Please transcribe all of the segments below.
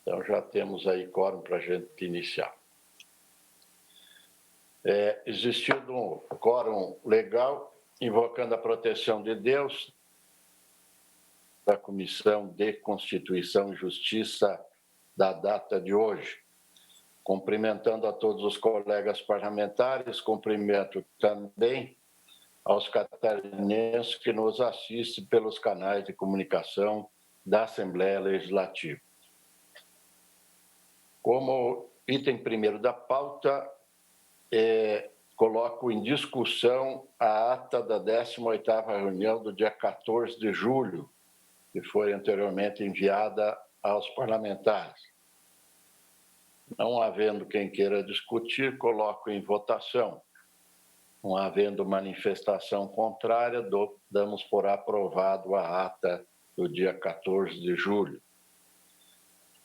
Então, já temos aí quórum para a gente iniciar. Existindo um quórum legal, invocando a proteção de Deus, da Comissão de Constituição e Justiça da data de hoje. Cumprimentando a todos os colegas parlamentares, cumprimento também aos catarinenses que nos assistem pelos canais de comunicação da Assembleia Legislativa. Como item primeiro da pauta, coloco em discussão a ata da 18ª reunião do dia 14 de julho, que foi anteriormente enviada aos parlamentares. Não havendo quem queira discutir, coloco em votação. Não havendo manifestação contrária, damos por aprovado a ata do dia 14 de julho.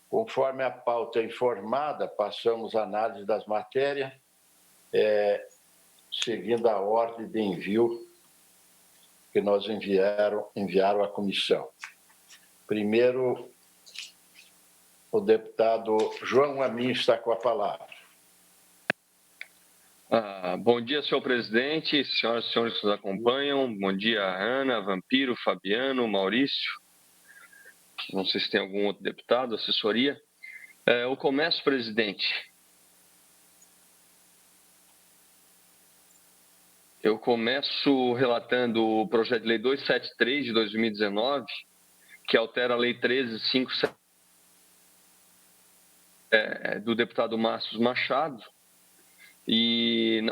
Conforme a pauta informada, passamos à análise das matérias, seguindo a ordem de envio que nós enviaram à comissão. Primeiro, o deputado João Amin está com a palavra. Bom dia, senhor presidente, senhoras e senhores que nos acompanham. Bom dia, Ana, Vampiro, Fabiano, Maurício. Não sei se tem algum outro deputado, assessoria. Eu começo, presidente. Eu começo relatando o projeto de lei 273 de 2019, que altera a lei 13.577 do deputado Márcio Machado. E,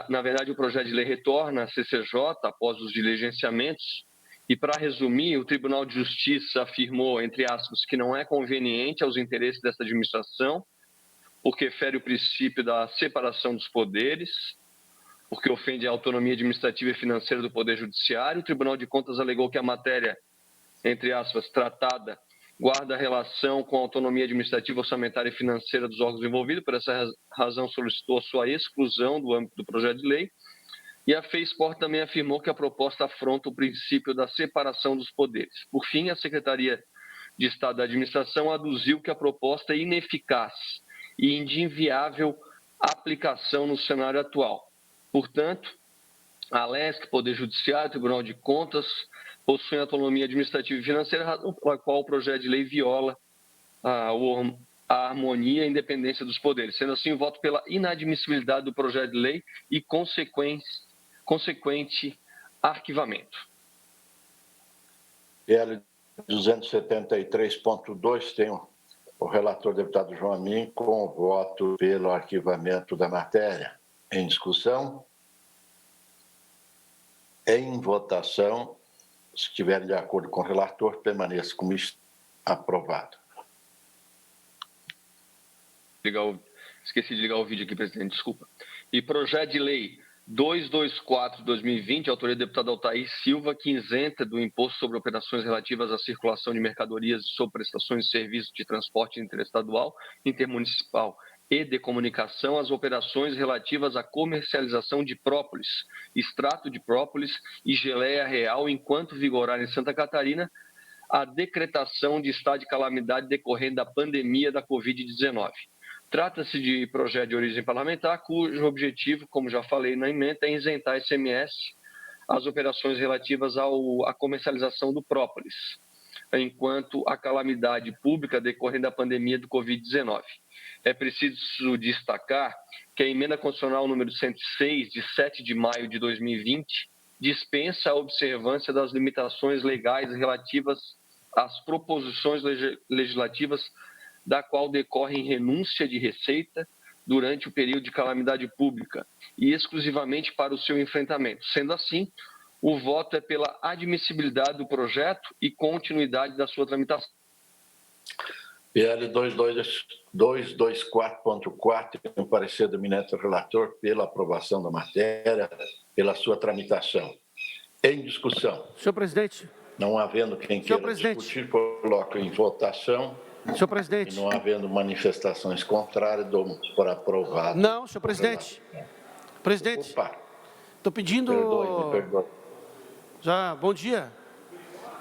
na verdade, o projeto de lei retorna à CCJ após os diligenciamentos. E, para resumir, o Tribunal de Justiça afirmou, entre aspas, que não é conveniente aos interesses dessa administração, porque fere o princípio da separação dos poderes, porque ofende a autonomia administrativa e financeira do Poder Judiciário. O Tribunal de Contas alegou que a matéria, entre aspas, tratada, guarda relação com a autonomia administrativa, orçamentária e financeira dos órgãos envolvidos. Por essa razão, solicitou a sua exclusão do âmbito do projeto de lei. E a FEISPORT também afirmou que a proposta afronta o princípio da separação dos poderes. Por fim, a Secretaria de Estado da Administração aduziu que a proposta é ineficaz e de inviável aplicação no cenário atual. Portanto, a LESC, Poder Judiciário, Tribunal de Contas, possuem autonomia administrativa e financeira, pela qual o projeto de lei viola a harmonia e a independência dos poderes. Sendo assim, eu voto pela inadmissibilidade do projeto de lei e consequente arquivamento. PL 273.2 tem o relator deputado João Amin com o voto pelo arquivamento da matéria. Em discussão? Em votação, se estiverem de acordo com o relator, permaneça como aprovado. Esqueci de ligar o vídeo aqui, presidente, desculpa. E projeto de lei 224 de 2020, autoria do deputado Altair Silva, que isenta do imposto sobre operações relativas à circulação de mercadorias e sobre prestações de serviços de transporte interestadual, intermunicipal e de comunicação as operações relativas à comercialização de própolis, extrato de própolis e geleia real enquanto vigorar em Santa Catarina a decretação de estado de calamidade decorrente da pandemia da Covid-19. Trata-se de projeto de origem parlamentar, cujo objetivo, como já falei na emenda, é isentar ICMS as operações relativas à comercialização do própolis, enquanto a calamidade pública decorrente da pandemia do Covid-19. É preciso destacar que a emenda constitucional número 106, de 7 de maio de 2020, dispensa a observância das limitações legais relativas às proposições legislativas da qual decorrem renúncia de receita durante o período de calamidade pública e exclusivamente para o seu enfrentamento. Sendo assim, o voto é pela admissibilidade do projeto e continuidade da sua tramitação. PL 224.4, tem o parecer do eminente relator pela aprovação da matéria, pela sua tramitação. Em discussão. Senhor presidente. Não havendo quem queira discutir, coloco em votação. Senhor presidente. E não havendo manifestações contrárias, dou por aprovado. Não, senhor presidente. Presidente. Opa. Estou pedindo... Me perdoe. Já, bom dia.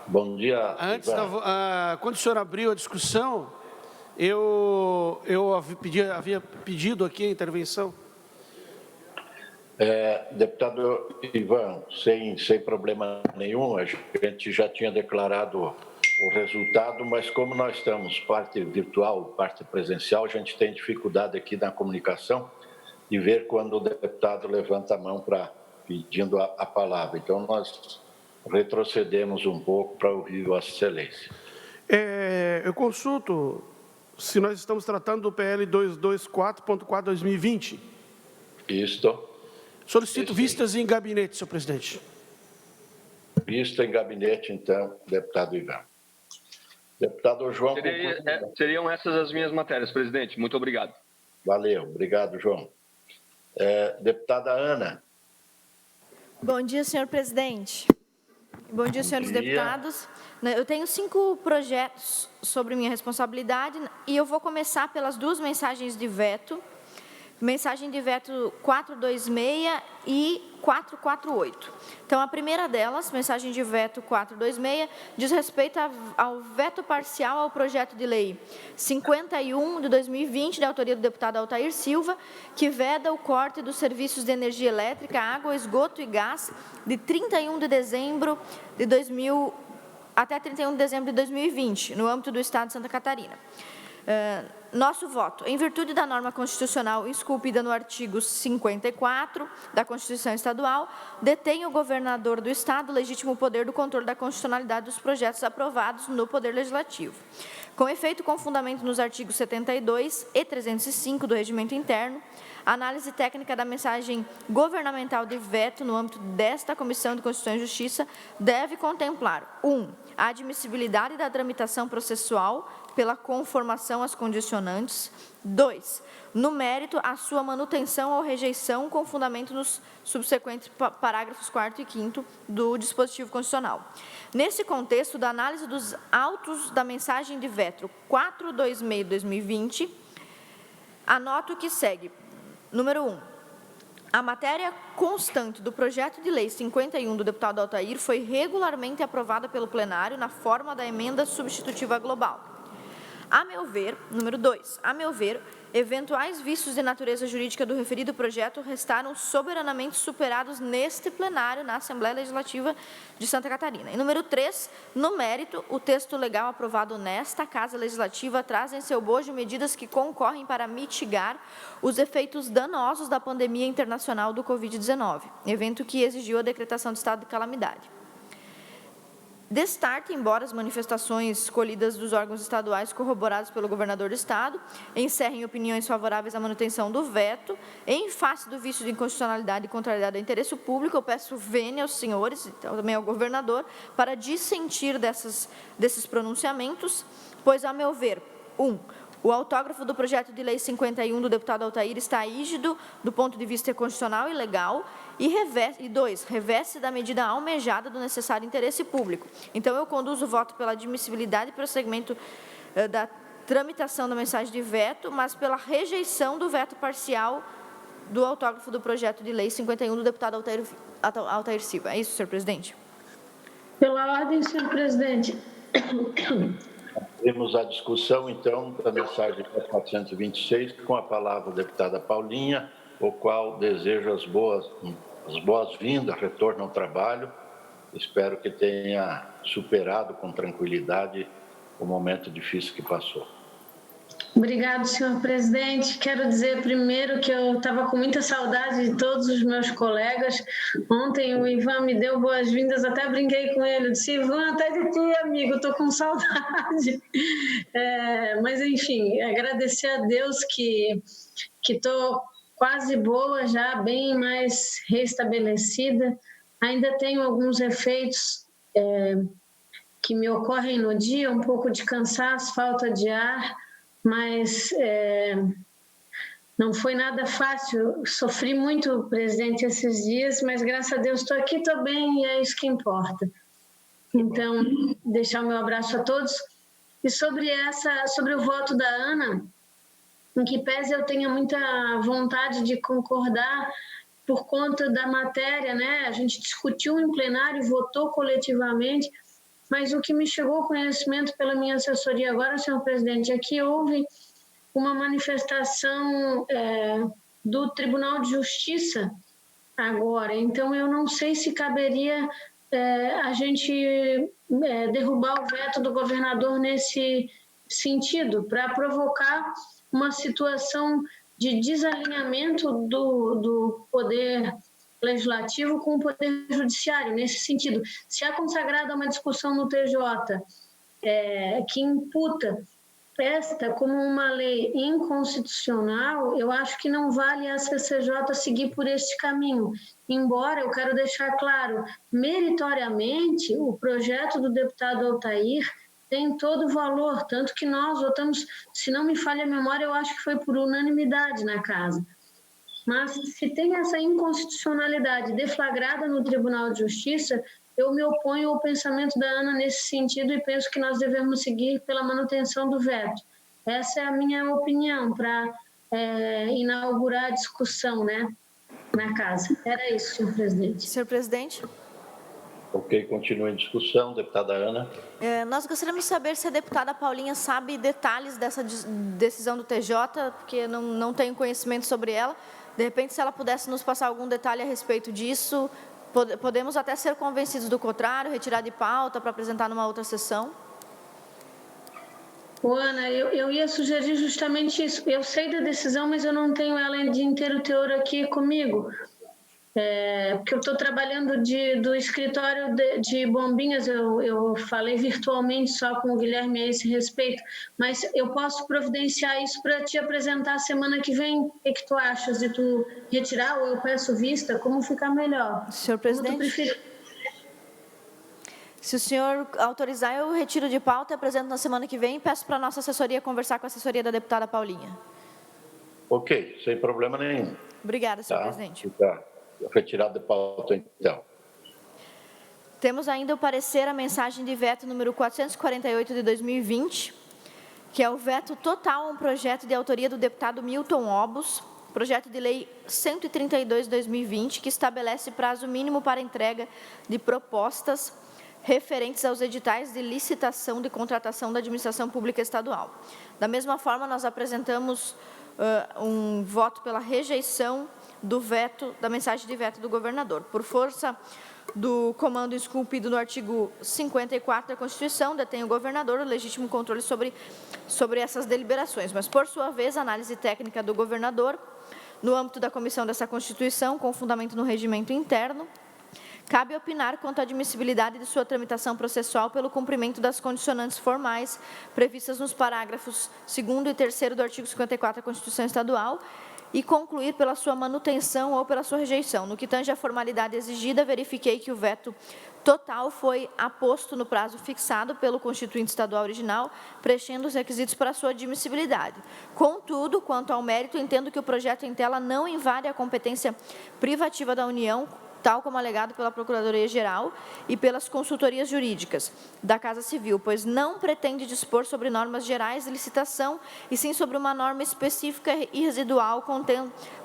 Bom dia. Antes quando o senhor abriu a discussão, Eu havia pedido aqui a intervenção. Deputado Ivan, sem problema nenhum, a gente já tinha declarado o resultado, mas como nós estamos parte virtual, parte presencial, a gente tem dificuldade aqui na comunicação de ver quando o deputado levanta a mão pedindo a palavra. Então, nós retrocedemos um pouco para ouvir Vossa Excelência. Eu consulto se nós estamos tratando do PL 224.4/2020. Isto. Solicito vistas em gabinete, senhor presidente. Vista em gabinete, então, deputado Ivan. Deputado João. Seriam essas as minhas matérias, presidente. Muito obrigado. Valeu, obrigado, João. Deputada Ana. Bom dia, senhor presidente. Bom dia, senhores deputados. Eu tenho 5 projetos sobre minha responsabilidade e eu vou começar pelas 2 mensagens de veto. Mensagem de veto 426 e 448. Então, a primeira delas, mensagem de veto 426, diz respeito ao veto parcial ao projeto de lei 51 de 2020, da autoria do deputado Altair Silva, que veda o corte dos serviços de energia elétrica, água, esgoto e gás de 31 de dezembro de 2000 até 31 de dezembro de 2020, no âmbito do Estado de Santa Catarina. Nosso voto, em virtude da norma constitucional esculpida no artigo 54 da Constituição Estadual, detém o governador do Estado o legítimo poder do controle da constitucionalidade dos projetos aprovados no Poder Legislativo. Com efeito, com fundamento nos artigos 72 e 305 do Regimento Interno, a análise técnica da mensagem governamental de veto no âmbito desta Comissão de Constituição e Justiça deve contemplar 1. A admissibilidade da tramitação processual pela conformação às condicionantes. 2. No mérito, a sua manutenção ou rejeição com fundamento nos subsequentes parágrafos 4º e 5º do dispositivo constitucional. Nesse contexto da análise dos autos da mensagem de veto 426/2020, anoto o que segue. Número 1. A matéria constante do projeto de lei 51 do deputado Altair foi regularmente aprovada pelo plenário na forma da emenda substitutiva global. A meu ver, número 2, a meu ver, eventuais vícios de natureza jurídica do referido projeto restaram soberanamente superados neste plenário na Assembleia Legislativa de Santa Catarina. E número 3, no mérito, o texto legal aprovado nesta Casa Legislativa traz em seu bojo medidas que concorrem para mitigar os efeitos danosos da pandemia internacional do Covid-19, evento que exigiu a decretação de estado de calamidade. Destarte, embora as manifestações colhidas dos órgãos estaduais corroboradas pelo governador do Estado encerrem opiniões favoráveis à manutenção do veto, em face do vício de inconstitucionalidade e contrariedade ao interesse público, eu peço vênia aos senhores, e também ao governador, para dissentir desses pronunciamentos, pois, a meu ver, 1. O autógrafo do projeto de lei 51 do deputado Altair está rígido do ponto de vista constitucional e legal e 2. Reveste da medida almejada do necessário interesse público. Então, eu conduzo o voto pela admissibilidade e prosseguimento da tramitação da mensagem de veto, mas pela rejeição do veto parcial do autógrafo do projeto de lei 51 do deputado Altair Silva. É isso, senhor presidente. Pela ordem, senhor presidente. Temos a discussão, então, da mensagem 426, com a palavra a deputada Paulinha, o qual desejo as boas-vindas, retorno ao trabalho. Espero que tenha superado com tranquilidade o momento difícil que passou. Obrigado, senhor presidente. Quero dizer primeiro que eu estava com muita saudade de todos os meus colegas. Ontem o Ivan me deu boas-vindas, até brinquei com ele. Eu disse, Ivan, até de ti, amigo, estou com saudade. Mas, enfim, agradecer a Deus que estou quase boa já, bem mais restabelecida. Ainda tenho alguns efeitos que me ocorrem no dia, um pouco de cansaço, falta de ar, mas não foi nada fácil. Sofri muito, presidente, esses dias, mas graças a Deus estou aqui, estou bem e é isso que importa. Então, deixar o meu abraço a todos. E sobre o voto da Ana, em que pese eu tenha muita vontade de concordar por conta da matéria, né? A gente discutiu em plenário, votou coletivamente, mas o que me chegou ao conhecimento pela minha assessoria agora, senhor presidente, é que houve uma manifestação do Tribunal de Justiça agora. Então, eu não sei se caberia a gente derrubar o veto do governador nesse sentido, para provocar uma situação de desalinhamento do poder legislativo com o poder judiciário, nesse sentido. Se há consagrada uma discussão no TJ que imputa esta como uma lei inconstitucional, eu acho que não vale a CCJ seguir por este caminho. Embora, eu quero deixar claro, meritoriamente, o projeto do deputado Altair tem todo o valor, tanto que nós votamos, se não me falha a memória, eu acho que foi por unanimidade na casa. Mas se tem essa inconstitucionalidade deflagrada no Tribunal de Justiça, eu me oponho ao pensamento da Ana nesse sentido e penso que nós devemos seguir pela manutenção do veto. Essa é a minha opinião para inaugurar a discussão, né, na casa. Era isso, senhor presidente. Senhor presidente. Ok, continua em discussão. Deputada Ana. Nós gostaríamos de saber se a deputada Paulinha sabe detalhes dessa decisão do TJ, porque não tenho conhecimento sobre ela. De repente, se ela pudesse nos passar algum detalhe a respeito disso, podemos até ser convencidos do contrário, retirar de pauta para apresentar numa outra sessão. Ana, eu ia sugerir justamente isso. Eu sei da decisão, mas eu não tenho ela de inteiro teor aqui comigo. Porque eu estou trabalhando do escritório de Bombinhas, eu falei virtualmente só com o Guilherme a esse respeito, mas eu posso providenciar isso para te apresentar semana que vem. O que tu achas de tu retirar ou eu peço vista? Como ficar melhor? Senhor presidente, se o senhor autorizar, eu retiro de pauta e apresento na semana que vem e peço para a nossa assessoria conversar com a assessoria da deputada Paulinha. Ok, sem problema nenhum. Obrigada, senhor presidente. Retirado de pauta, então. Temos ainda o parecer, a mensagem de veto número 448 de 2020, que é o veto total a um projeto de autoria do deputado Milton Obos, projeto de lei 132 de 2020, que estabelece prazo mínimo para entrega de propostas referentes aos editais de licitação de contratação da administração pública estadual. Da mesma forma, nós apresentamos um voto pela rejeição do veto, da mensagem de veto do governador. Por força do comando esculpido no artigo 54 da Constituição, detém o governador o legítimo controle sobre essas deliberações. Mas, por sua vez, a análise técnica do governador, no âmbito da comissão dessa Constituição, com fundamento no regimento interno, cabe opinar quanto à admissibilidade de sua tramitação processual pelo cumprimento das condicionantes formais previstas nos parágrafos 2º e 3º do artigo 54 da Constituição Estadual e concluir pela sua manutenção ou pela sua rejeição. No que tange à formalidade exigida, verifiquei que o veto total foi aposto no prazo fixado pelo Constituinte Estadual original, preenchendo os requisitos para sua admissibilidade. Contudo, quanto ao mérito, entendo que o projeto em tela não invade a competência privativa da União, tal como alegado pela Procuradoria-Geral e pelas consultorias jurídicas da Casa Civil, pois não pretende dispor sobre normas gerais de licitação, e sim sobre uma norma específica e residual,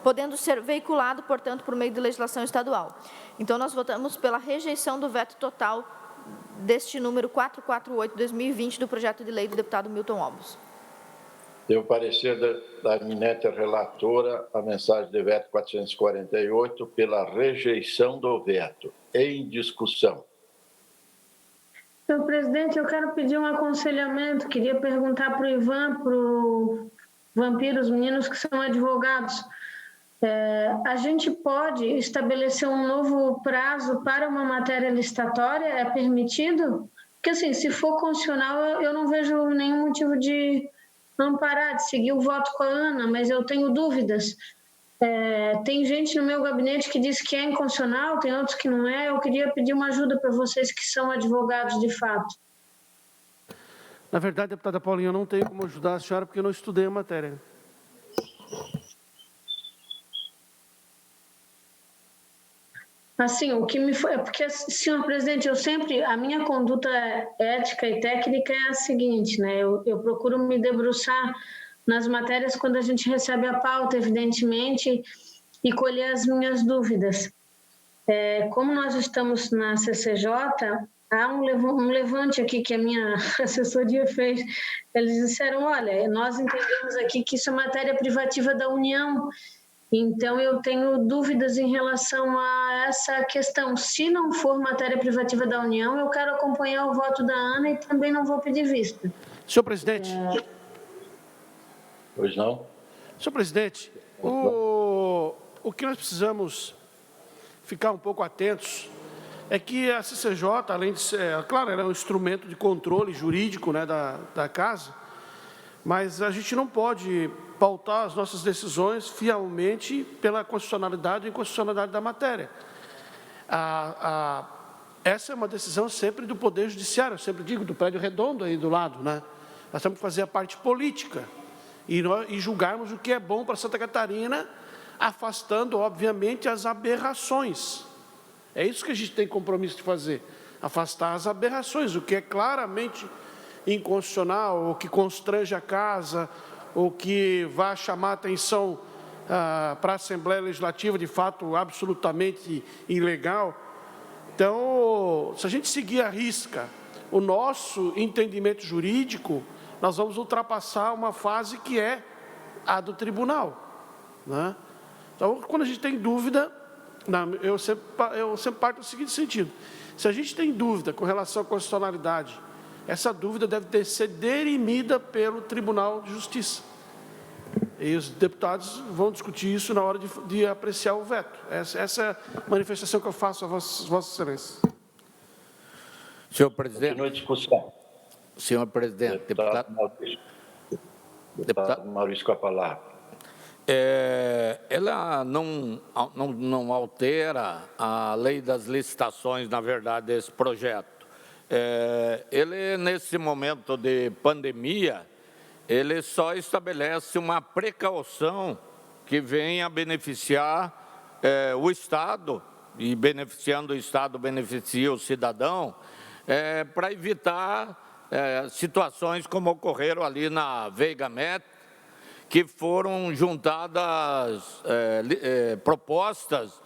podendo ser veiculado, portanto, por meio de legislação estadual. Então, nós votamos pela rejeição do veto total deste número 448/2020 do projeto de lei do deputado Milton Obos. Tem o parecer da eminente relatora, a mensagem de veto 448, pela rejeição do veto. Em discussão. Senhor presidente, eu quero pedir um aconselhamento. Queria perguntar para o Ivan, para o Vampiro, os meninos que são advogados. A gente pode estabelecer um novo prazo para uma matéria licitatória? É permitido? Porque, assim, se for constitucional, eu não vejo nenhum motivo de amparar, de seguir o voto com a Ana, mas eu tenho dúvidas. Tem gente no meu gabinete que diz que é inconstitucional, tem outros que não é. Eu queria pedir uma ajuda para vocês que são advogados de fato. Na verdade, deputada Paulinha, eu não tenho como ajudar a senhora porque eu não estudei a matéria. Assim, o que me foi... Porque, senhor presidente, a minha conduta ética e técnica é a seguinte, né? Eu procuro me debruçar nas matérias quando a gente recebe a pauta, evidentemente, e colher as minhas dúvidas. Como nós estamos na CCJ, há um levante aqui que a minha assessoria fez. Eles disseram, olha, nós entendemos aqui que isso é matéria privativa da União, então eu tenho dúvidas em relação a essa questão. Se não for matéria privativa da União, eu quero acompanhar o voto da Ana e também não vou pedir vista. Senhor presidente. Pois não? Senhor presidente, o que nós precisamos ficar um pouco atentos é que a CCJ, além de ser, claro, ela é um instrumento de controle jurídico, né, da casa, mas a gente não pode pautar as nossas decisões fielmente pela constitucionalidade e inconstitucionalidade da matéria. Essa é uma decisão sempre do Poder Judiciário, eu sempre digo, do prédio redondo aí do lado, né? Nós temos que fazer a parte política e julgarmos o que é bom para Santa Catarina, afastando, obviamente, as aberrações. É isso que a gente tem compromisso de fazer, afastar as aberrações, o que é claramente inconstitucional, ou que constrange a casa, ou que vai chamar atenção para a Assembleia Legislativa, de fato, absolutamente ilegal. Então, se a gente seguir à risca o nosso entendimento jurídico, nós vamos ultrapassar uma fase que é a do tribunal, né? Então, quando a gente tem dúvida, eu sempre parto do seguinte sentido: se a gente tem dúvida com relação à constitucionalidade, essa dúvida deve ser dirimida pelo Tribunal de Justiça. E os deputados vão discutir isso na hora de apreciar o veto. Essa é a manifestação que eu faço a Vossa Excelência. Senhor presidente. Continua a discussão. Senhor presidente. Deputado Maurício com a palavra. Ela não altera a lei das licitações, na verdade, esse projeto. Ele, nesse momento de pandemia, ele só estabelece uma precaução que venha beneficiar o Estado, e beneficiando o Estado, beneficia o cidadão, para evitar situações como ocorreram ali na VeigaMet, que foram juntadas propostas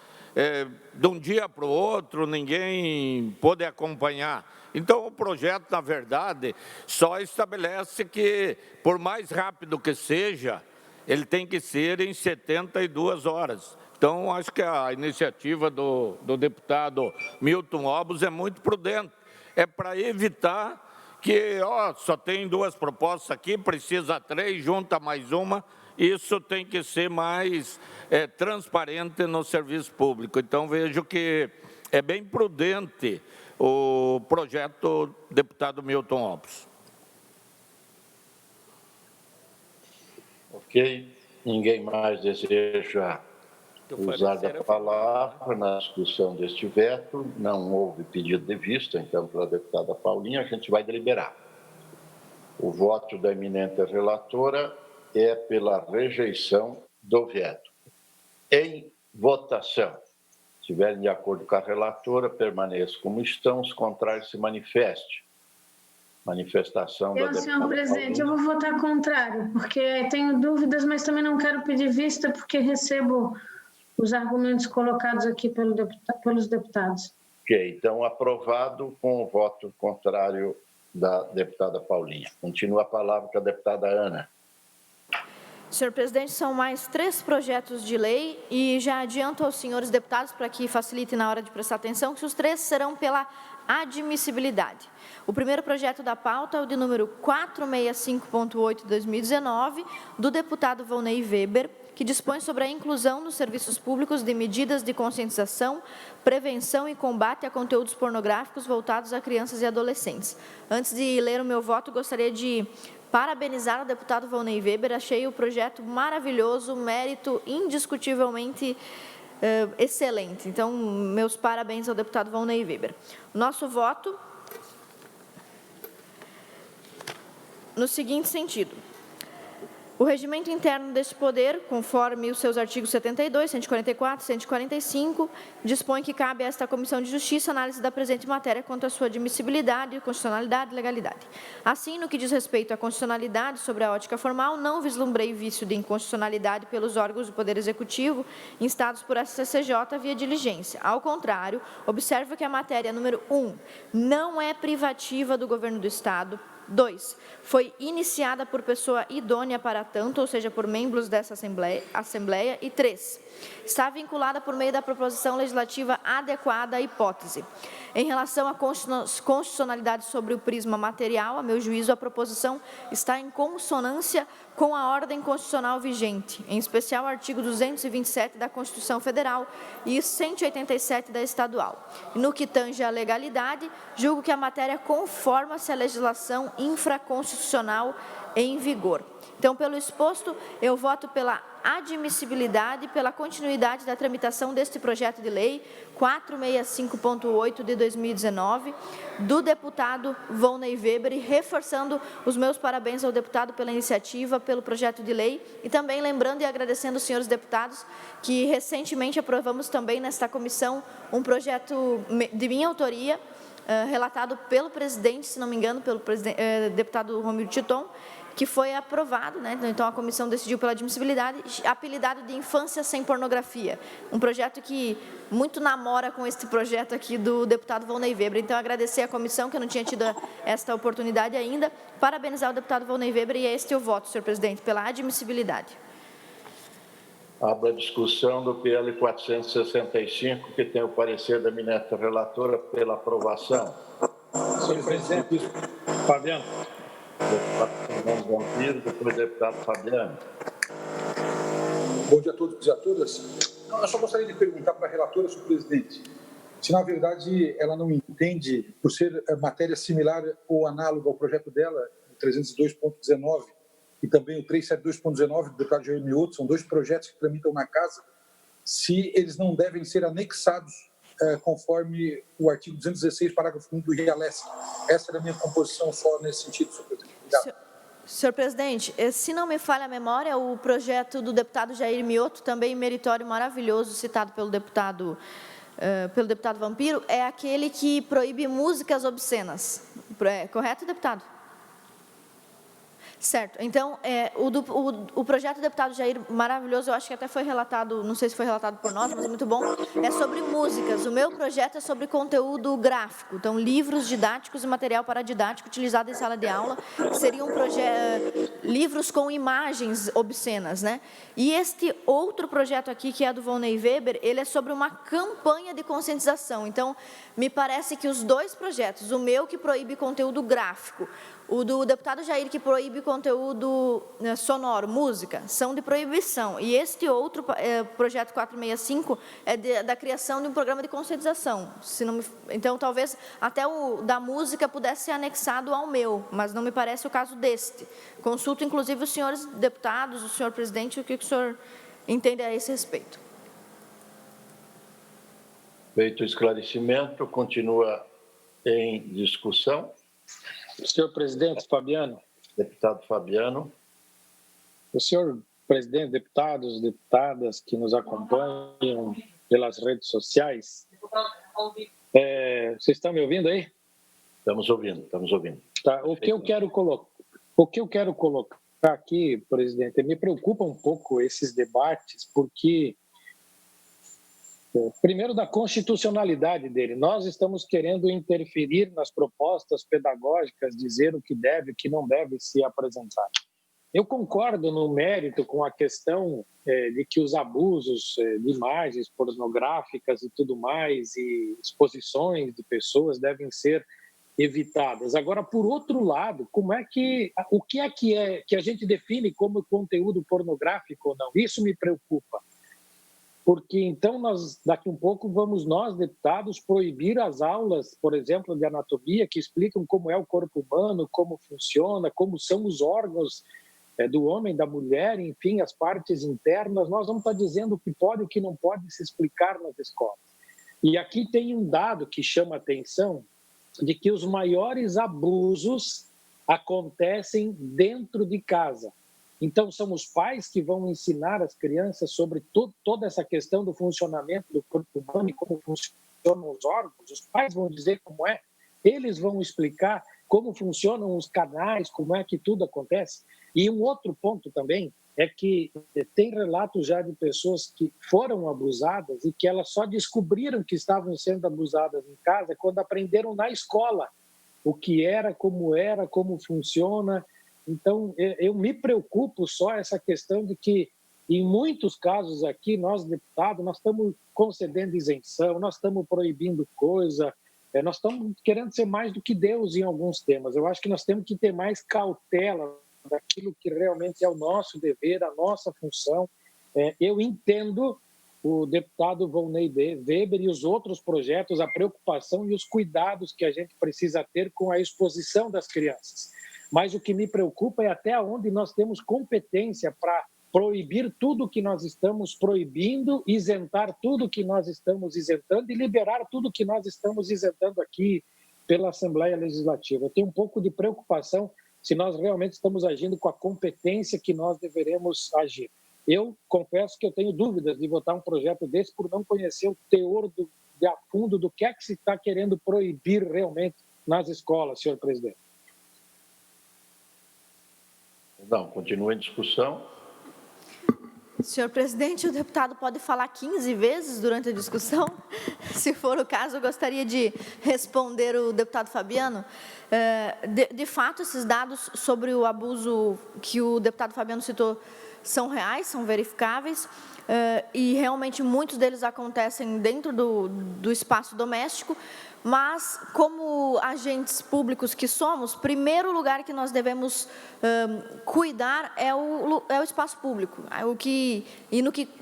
de um dia para o outro, ninguém pôde acompanhar. Então, o projeto, na verdade, só estabelece que, por mais rápido que seja, ele tem que ser em 72 horas. Então, acho que a iniciativa do deputado Milton Obos é muito prudente. É para evitar que só tem 2 propostas aqui, precisa 3, junta mais uma. Isso tem que ser mais transparente no serviço público. Então, vejo que é bem prudente o projeto do deputado Milton Obos. Ok. Ninguém mais deseja usar da palavra na discussão deste veto. Não houve pedido de vista, então, pela deputada Paulinha, a gente vai deliberar. O voto da eminente relatora é pela rejeição do veto. Em votação. Se estiverem de acordo com a relatora, permaneçam como estão, os contrários se manifestem. Manifestação da deputada Senhor presidente, Paulinha. eu vou votar contrário, porque tenho dúvidas, mas também não quero pedir vista, porque recebo os argumentos colocados aqui pelos deputados. Ok, então aprovado com o voto contrário da deputada Paulinha. Continua a palavra com a deputada Ana. Senhor presidente, são mais 3 projetos de lei e já adianto aos senhores deputados, para que facilite na hora de prestar atenção, que os 3 serão pela admissibilidade. O primeiro projeto da pauta é o de número 465.8 de 2019, do deputado Volney Weber, que dispõe sobre a inclusão nos serviços públicos de medidas de conscientização, prevenção e combate a conteúdos pornográficos voltados a crianças e adolescentes. Antes de ler o meu voto, gostaria de parabenizar o deputado Volney Weber. Achei o projeto maravilhoso, mérito indiscutivelmente excelente. Então, meus parabéns ao deputado Volney Weber. O nosso voto no seguinte sentido: O regimento interno deste poder, conforme os seus artigos 72, 144 e 145, dispõe que cabe a esta Comissão de Justiça análise da presente matéria quanto à sua admissibilidade, constitucionalidade e legalidade. Assim, no que diz respeito à constitucionalidade sobre a ótica formal, não vislumbrei vício de inconstitucionalidade pelos órgãos do Poder Executivo instados por SCCJ via diligência. Ao contrário, observo que a matéria número 1 não é privativa do Governo do Estado. 2. Foi iniciada por pessoa idônea para tanto, ou seja, por membros dessa Assembleia. E 3. Está vinculada por meio da proposição legislativa adequada à hipótese. Em relação à constitucionalidade sobre o prisma material, a meu juízo, a proposição está em consonância com a ordem constitucional vigente, em especial o artigo 227 da Constituição Federal e 187 da Estadual. E no que tange à legalidade, julgo que a matéria conforma-se à legislação infraconstitucional em vigor. Então, pelo exposto, eu voto pela admissibilidade e pela continuidade da tramitação deste projeto de lei 465.8 de 2019, do deputado Volney Weber, e reforçando os meus parabéns ao deputado pela iniciativa, pelo projeto de lei, e também lembrando e agradecendo os senhores deputados que recentemente aprovamos também nesta comissão um projeto de minha autoria, relatado pelo presidente, se não me engano, pelo deputado Romildo Titon, que foi aprovado, né? Então a comissão decidiu pela admissibilidade, apelidado de Infância Sem Pornografia, um projeto que muito namora com este projeto aqui do deputado Volney Weber. Então agradecer à comissão, que eu não tinha tido esta oportunidade ainda, parabenizar o deputado Volney Weber, e é este o voto, senhor presidente, pela admissibilidade. Abro a discussão do PL 465, que tem o parecer da eminente relatora pela aprovação. Senhor presidente, Fabiano. Deputado Fernando Vampiro, depois deputado Fabiano. Bom dia a todos e a todas. Não, eu só gostaria de perguntar para a relatora, senhor presidente, se na verdade ela não entende, por ser matéria similar ou análoga ao projeto dela, o 302.19 e também o 372.19 do deputado Jair Mioto, são dois projetos que tramitam na casa, se eles não devem ser anexados conforme o artigo 216, parágrafo 1 do IALES. Essa era a minha composição só nesse sentido, senhor presidente. Obrigado. Senhor presidente, se não me falha a memória, o projeto do deputado Jair Mioto, também meritório maravilhoso, citado pelo deputado Vampiro, é aquele que proíbe músicas obscenas. Correto, deputado? Certo. Então, o projeto do deputado Jair, maravilhoso, eu acho que até foi relatado, não sei se foi relatado por nós, mas é muito bom, é sobre músicas. O meu projeto é sobre conteúdo gráfico, então livros didáticos e material paradidático utilizado em sala de aula, seriam livros com imagens obscenas, né? E este outro projeto aqui, que é do Volney Weber, ele é sobre uma campanha de conscientização. Então, me parece que os dois projetos, o meu que proíbe conteúdo gráfico, o do deputado Jair, que proíbe conteúdo sonoro, música, são de proibição. E este outro projeto 465 é da criação de um programa de conscientização. Então, talvez até o da música pudesse ser anexado ao meu, mas não me parece o caso deste. Consulto, inclusive, os senhores deputados, o senhor presidente, o que o senhor entende a esse respeito. Feito o esclarecimento, continua em discussão. Senhor presidente, Fabiano. Deputado Fabiano. O senhor presidente, deputados, deputadas que nos acompanham pelas redes sociais. Vocês estão me ouvindo aí? Estamos ouvindo, estamos ouvindo. Tá, o que eu quero colocar aqui, presidente, me preocupa um pouco esses debates, porque primeiro, da constitucionalidade dele. Nós estamos querendo interferir nas propostas pedagógicas, dizer o que deve e o que não deve se apresentar. Eu concordo no mérito com a questão de que os abusos de imagens pornográficas e tudo mais, e exposições de pessoas devem ser evitadas. Agora, por outro lado, o que a gente define como conteúdo pornográfico ou não? Isso me preocupa. Porque, então, daqui um pouco, nós, deputados, proibir as aulas, por exemplo, de anatomia, que explicam como é o corpo humano, como funciona, como são os órgãos do homem, da mulher, enfim, as partes internas. Nós vamos estar dizendo o que pode e o que não pode se explicar nas escolas. E aqui tem um dado que chama a atenção, de que os maiores abusos acontecem dentro de casa. Então, são os pais que vão ensinar as crianças sobre toda essa questão do funcionamento do corpo humano e como funcionam os órgãos. Os pais vão dizer como é, eles vão explicar como funcionam os canais, como é que tudo acontece. E um outro ponto também é que tem relatos já de pessoas que foram abusadas e que elas só descobriram que estavam sendo abusadas em casa quando aprenderam na escola o que era, como funciona. Então, eu me preocupo só essa questão de que, em muitos casos aqui, nós, deputados, nós estamos concedendo isenção, nós estamos proibindo coisa, nós estamos querendo ser mais do que Deus em alguns temas. Eu acho que nós temos que ter mais cautela daquilo que realmente é o nosso dever, a nossa função. Eu entendo o deputado Volney Weber e os outros projetos, a preocupação e os cuidados que a gente precisa ter com a exposição das crianças. Mas o que me preocupa é até onde nós temos competência para proibir tudo que nós estamos proibindo, isentar tudo que nós estamos isentando e liberar tudo que nós estamos isentando aqui pela Assembleia Legislativa. Eu tenho um pouco de preocupação se nós realmente estamos agindo com a competência que nós deveremos agir. Eu confesso que eu tenho dúvidas de votar um projeto desse por não conhecer o teor de a fundo do que é que se está querendo proibir realmente nas escolas, senhor presidente. Não, continua em discussão. Senhor presidente, o deputado pode falar 15 vezes durante a discussão? Se for o caso, eu gostaria de responder o deputado Fabiano. De fato, esses dados sobre o abuso que o deputado Fabiano citou são reais, são verificáveis, e realmente muitos deles acontecem dentro do espaço doméstico, mas como agentes públicos que somos, primeiro lugar que nós devemos cuidar é o espaço público.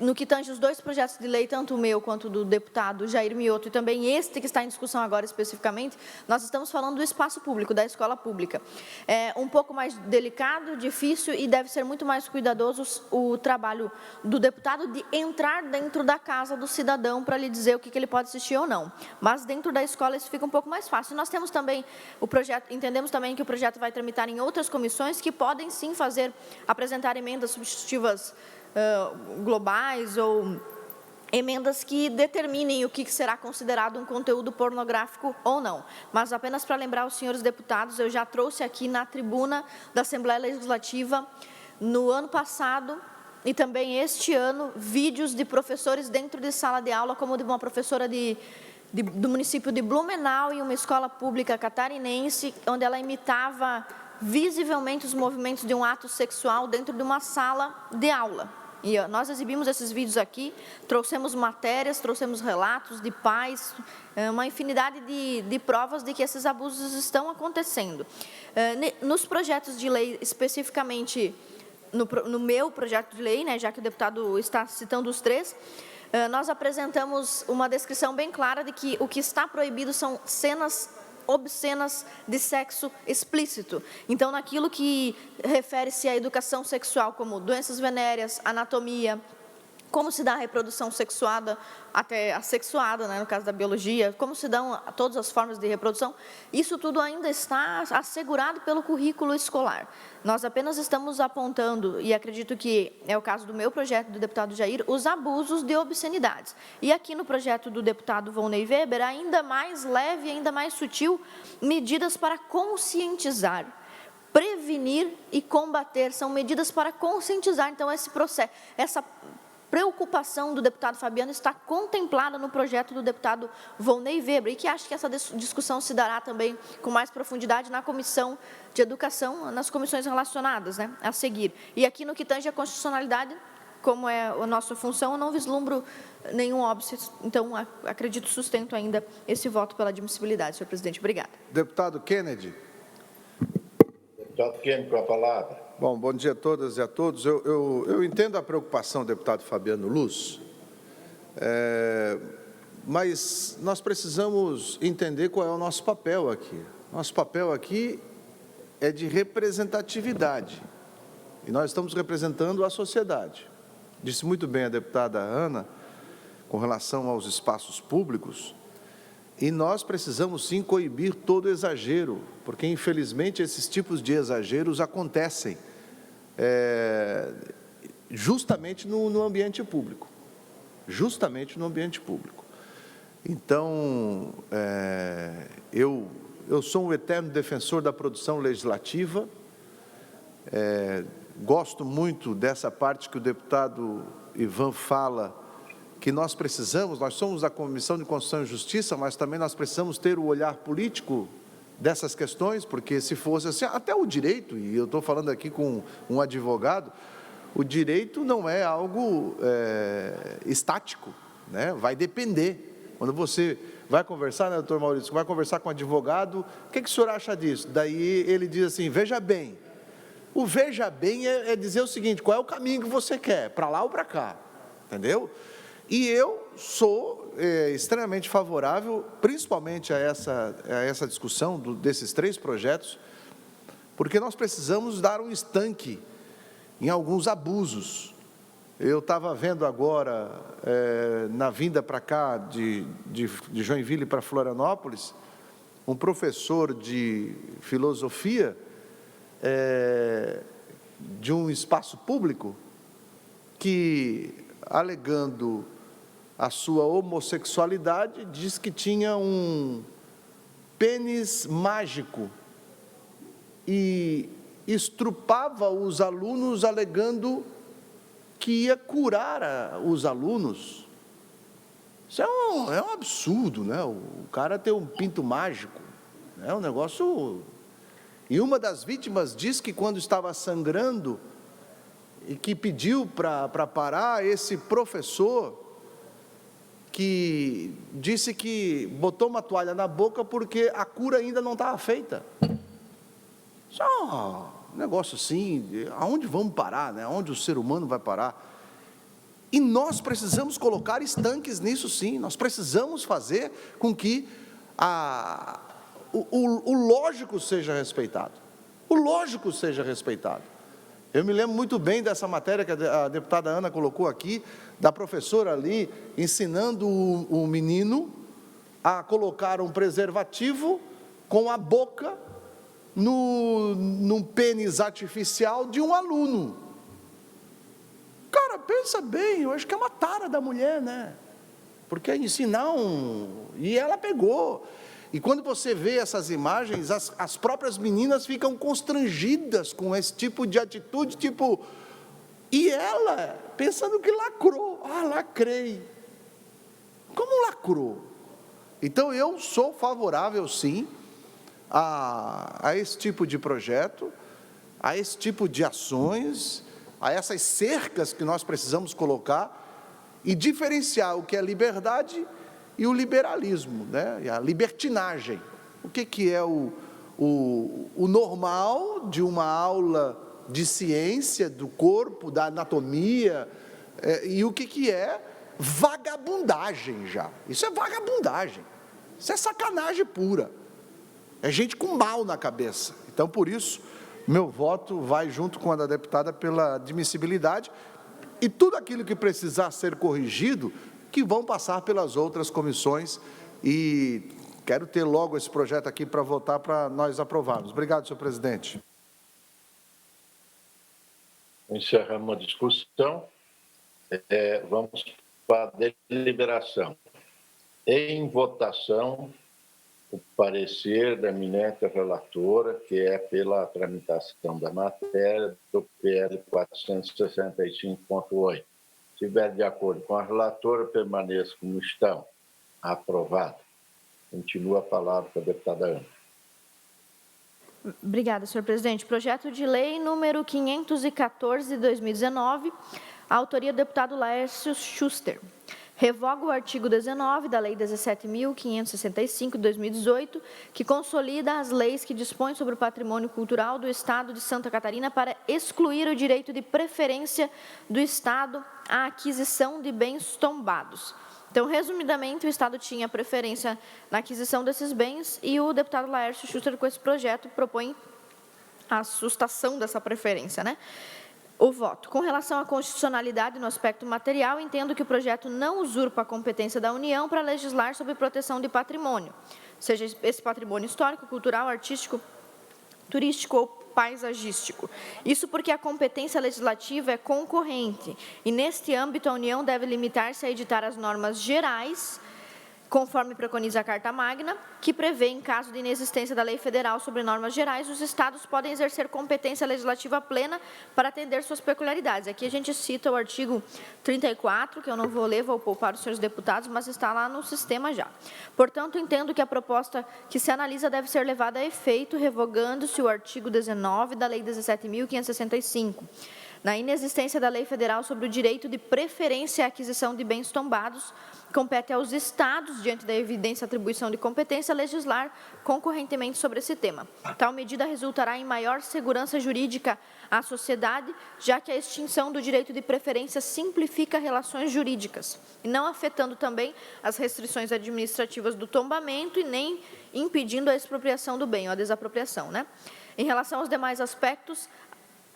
No que tange os dois projetos de lei, tanto o meu quanto do deputado Jair Mioto, e também este que está em discussão agora especificamente, nós estamos falando do espaço público, da escola pública. É um pouco mais delicado, difícil e deve ser muito mais cuidadoso o trabalho do deputado de entrar dentro da casa do cidadão para lhe dizer o que ele pode assistir ou não. Mas dentro da escola isso fica um pouco mais fácil. Nós temos também o projeto, entendemos também que o projeto vai tramitar em outras comissões que podem sim apresentar emendas substitutivas globais ou emendas que determinem o que será considerado um conteúdo pornográfico ou não. Mas apenas para lembrar os senhores deputados, eu já trouxe aqui na tribuna da Assembleia Legislativa, no ano passado e também este ano, vídeos de professores dentro de sala de aula, como de uma professora do município de Blumenau, em uma escola pública catarinense, onde ela imitava visivelmente os movimentos de um ato sexual dentro de uma sala de aula. E nós exibimos esses vídeos aqui, trouxemos matérias, trouxemos relatos de pais, uma infinidade de provas de que esses abusos estão acontecendo. Nos projetos de lei, especificamente no meu projeto de lei, né, já que o deputado está citando os três, nós apresentamos uma descrição bem clara de que o que está proibido são cenas obscenas de sexo explícito. Então, naquilo que refere-se à educação sexual, como doenças venéreas, anatomia, como se dá a reprodução sexuada, até assexuada, né, no caso da biologia, como se dão todas as formas de reprodução, isso tudo ainda está assegurado pelo currículo escolar. Nós apenas estamos apontando, e acredito que é o caso do meu projeto, do deputado Jair, os abusos de obscenidades. E aqui no projeto do deputado Volney Weber, ainda mais leve, ainda mais sutil, medidas para conscientizar. Prevenir e combater são medidas para conscientizar. Então, esse processo, essa preocupação do deputado Fabiano está contemplada no projeto do deputado Volney Weber, e que acho que essa discussão se dará também com mais profundidade na Comissão de Educação, nas comissões relacionadas, né, a seguir. E aqui no que tange a constitucionalidade, como é a nossa função, eu não vislumbro nenhum óbice, então acredito, sustento ainda esse voto pela admissibilidade, senhor presidente. Obrigada. Deputado Kennedy. Deputado Kennedy, com a palavra. Bom dia a todas e a todos. Eu entendo a preocupação do deputado Fabiano Luz, mas nós precisamos entender qual é o nosso papel aqui. Nosso papel aqui é de representatividade, e nós estamos representando a sociedade. Disse muito bem a deputada Ana, com relação aos espaços públicos, e nós precisamos sim coibir todo exagero, porque infelizmente esses tipos de exageros acontecem justamente no ambiente público. Justamente no ambiente público. Então, eu sou um eterno defensor da produção legislativa, gosto muito dessa parte que o deputado Ivan fala, que nós somos a Comissão de Constituição e Justiça, mas também nós precisamos ter o olhar político dessas questões, porque se fosse assim, até o direito, e eu estou falando aqui com um advogado, o direito não é algo estático, né? Vai depender. Quando você vai conversar, né, doutor Maurício, vai conversar com um advogado, o que o senhor acha disso? Daí ele diz assim, veja bem. O veja bem é dizer o seguinte, qual é o caminho que você quer, para lá ou para cá, entendeu? E eu sou extremamente favorável, principalmente a essa discussão desses 3 projetos, porque nós precisamos dar um estanque em alguns abusos. Eu estava vendo agora, na vinda para cá, de Joinville para Florianópolis, um professor de filosofia de um espaço público que, alegando a sua homossexualidade, diz que tinha um pênis mágico e estrupava os alunos alegando que ia curar os alunos. Isso é um absurdo, né? O cara ter um pinto mágico, é um negócio... E uma das vítimas diz que quando estava sangrando e que pediu para parar, esse professor que disse que botou uma toalha na boca porque a cura ainda não estava feita. Só um negócio assim, aonde vamos parar, né? Aonde o ser humano vai parar? E nós precisamos colocar estanques nisso sim, nós precisamos fazer com que o lógico seja respeitado. O lógico seja respeitado. Eu me lembro muito bem dessa matéria que a deputada Ana colocou aqui, da professora ali, ensinando o menino a colocar um preservativo com a boca num pênis artificial de um aluno. Cara, pensa bem, eu acho que é uma tara da mulher, né? Porque ensinar E ela pegou. E quando você vê essas imagens, as próprias meninas ficam constrangidas com esse tipo de atitude, tipo... E ela, pensando que lacrou. Lacrei. Como lacrou? Então, eu sou favorável, sim, a esse tipo de projeto, a esse tipo de ações, a essas cercas que nós precisamos colocar e diferenciar o que é liberdade e o liberalismo, né? E a libertinagem. O que é o normal de uma aula de ciência do corpo, da anatomia, e o que é vagabundagem já. Isso é vagabundagem, isso é sacanagem pura, é gente com mal na cabeça. Então, por isso, meu voto vai junto com a da deputada pela admissibilidade, e tudo aquilo que precisar ser corrigido, que vão passar pelas outras comissões, e quero ter logo esse projeto aqui para votar, para nós aprovarmos. Obrigado, senhor presidente. Encerramos a discussão. Vamos para a deliberação. Em votação, o parecer da eminente relatora, que é pela tramitação da matéria do PL 465.8. Se estiver de acordo com a relatora, permaneça como estão. Aprovado. Continua a palavra para a deputada Ana. Obrigada, senhor presidente. Projeto de lei número 514 de 2019, autoria do deputado Laércio Schuster. Revoga o artigo 19 da Lei 17.565 de 2018, que consolida as leis que dispõem sobre o patrimônio cultural do Estado de Santa Catarina para excluir o direito de preferência do Estado à aquisição de bens tombados. Então, resumidamente, o Estado tinha preferência na aquisição desses bens e o deputado Laércio Schuster, com esse projeto, propõe a sustação dessa preferência, né? O voto. Com relação à constitucionalidade no aspecto material, entendo que o projeto não usurpa a competência da União para legislar sobre proteção de patrimônio, seja esse patrimônio histórico, cultural, artístico, turístico ou paisagístico. Isso porque a competência legislativa é concorrente e, neste âmbito, a União deve limitar-se a editar as normas gerais, conforme preconiza a Carta Magna, que prevê, em caso de inexistência da lei federal sobre normas gerais, os estados podem exercer competência legislativa plena para atender suas peculiaridades. Aqui a gente cita o artigo 34, que eu não vou ler, vou poupar os senhores deputados, mas está lá no sistema já. Portanto, entendo que a proposta que se analisa deve ser levada a efeito, revogando-se o artigo 19 da Lei 17.565. Na inexistência da lei federal sobre o direito de preferência à aquisição de bens tombados, compete aos estados, diante da evidência atribuição de competência, legislar concorrentemente sobre esse tema. Tal medida resultará em maior segurança jurídica à sociedade, já que a extinção do direito de preferência simplifica relações jurídicas, e não afetando também as restrições administrativas do tombamento e nem impedindo a expropriação do bem, ou a desapropriação, né? Em relação aos demais aspectos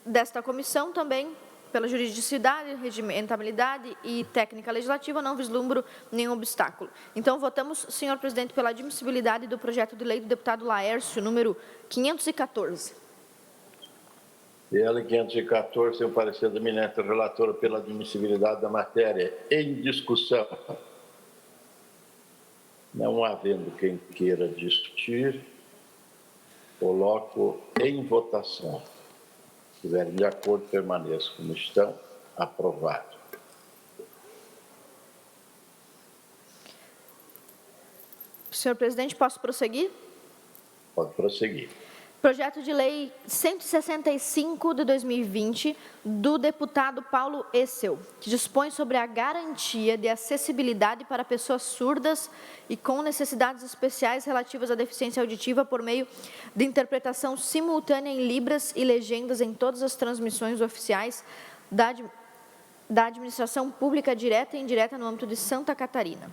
desta comissão, também, pela juridicidade, regimentabilidade e técnica legislativa, não vislumbro nenhum obstáculo. Então, votamos, senhor presidente, pela admissibilidade do projeto de lei do deputado Laércio, número 514. PL 514, tem o parecer da eminente relatora pela admissibilidade da matéria em discussão. Não havendo quem queira discutir, coloco em votação. Se estiverem de acordo, permaneçam como estão. Aprovado. Senhor presidente, posso prosseguir? Pode prosseguir. Projeto de lei 165 de 2020, do deputado Paulo Essel, que dispõe sobre a garantia de acessibilidade para pessoas surdas e com necessidades especiais relativas à deficiência auditiva por meio de interpretação simultânea em libras e legendas em todas as transmissões oficiais da administração pública direta e indireta no âmbito de Santa Catarina.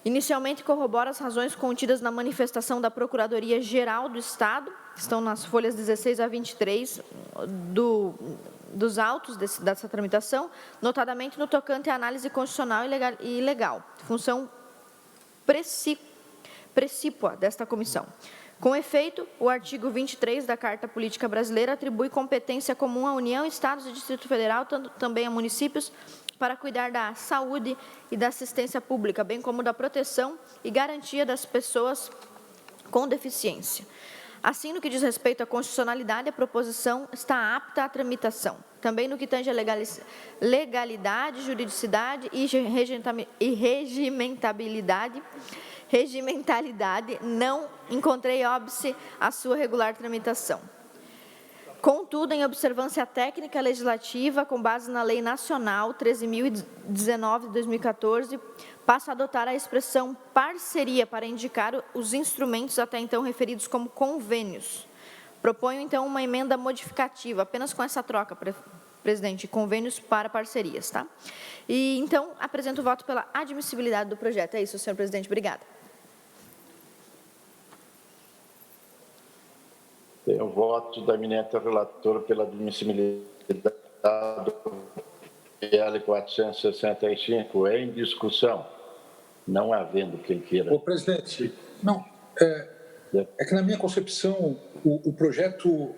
Inicialmente, corrobora as razões contidas na manifestação da Procuradoria-Geral do Estado, que estão nas folhas 16 a 23 dos autos dessa tramitação, notadamente no tocante à análise constitucional e legal, função precípua desta comissão. Com efeito, o artigo 23 da Carta Política Brasileira atribui competência comum à União, Estados e Distrito Federal, também a municípios, para cuidar da saúde e da assistência pública, bem como da proteção e garantia das pessoas com deficiência. Assim, no que diz respeito à constitucionalidade, a proposição está apta à tramitação. Também no que tange a legalidade, juridicidade e regimentalidade, não encontrei óbice à sua regular tramitação. Contudo, em observância técnica legislativa, com base na Lei Nacional 13.019 de 2014, passo a adotar a expressão parceria para indicar os instrumentos até então referidos como convênios. Proponho, então, uma emenda modificativa, apenas com essa troca, presidente, convênios para parcerias, tá? E, então, apresento o voto pela admissibilidade do projeto. É isso, senhor presidente. Obrigada. Tem o voto da eminente relatora pela admissibilidade do PL 465 em discussão. Não havendo quem queira. Ô, presidente, não, é que na minha concepção, o projeto,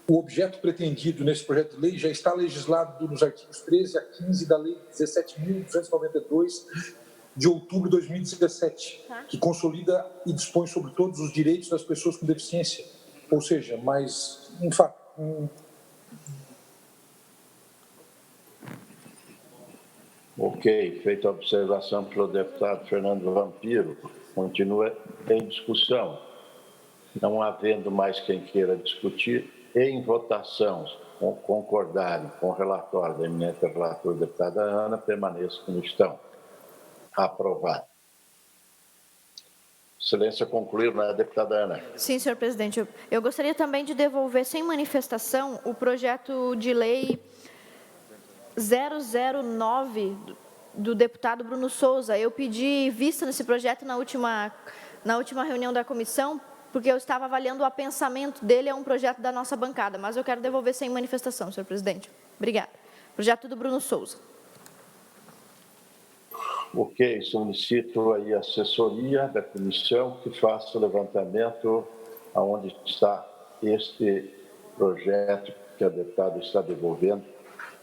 o objeto pretendido nesse projeto de lei já está legislado nos artigos 13 a 15 da Lei 17.292, de outubro de 2017, que consolida e dispõe sobre todos os direitos das pessoas com deficiência. Ou seja, mas, em fato... Ok, feita a observação pelo deputado Fernando Vampiro, continua em discussão. Não havendo mais quem queira discutir, em votação, concordarem com o relatório da eminente relatora deputada Ana, permaneça como estão. Aprovado. Excelência, concluir, né, deputada Ana? Sim, senhor presidente. Eu gostaria também de devolver sem manifestação o projeto de lei 009 do deputado Bruno Souza. Eu pedi vista nesse projeto na última reunião da comissão, porque eu estava avaliando o apensamento dele, é um projeto da nossa bancada, mas eu quero devolver sem manifestação, senhor presidente. Obrigada. Projeto do Bruno Souza. Ok, solicito aí a assessoria da comissão que faça o levantamento aonde está este projeto que o deputado está devolvendo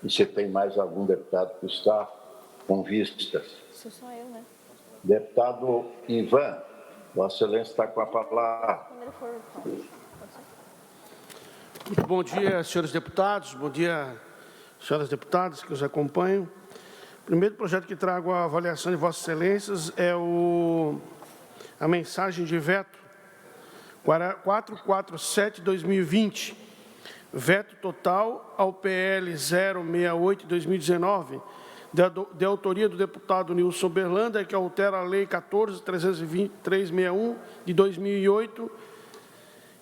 e se tem mais algum deputado que está com vistas. Isso sou eu, né? Deputado Ivan, Vossa Excelência está com a palavra. Quando ele for... Muito bom dia, senhores deputados, bom dia, senhoras deputadas que os acompanham. O primeiro projeto que trago à avaliação de Vossas Excelências é a mensagem de veto 447/2020, veto total ao PL 068/2019, de autoria do deputado Nilson Berlanda, que altera a Lei 14.361 de 2008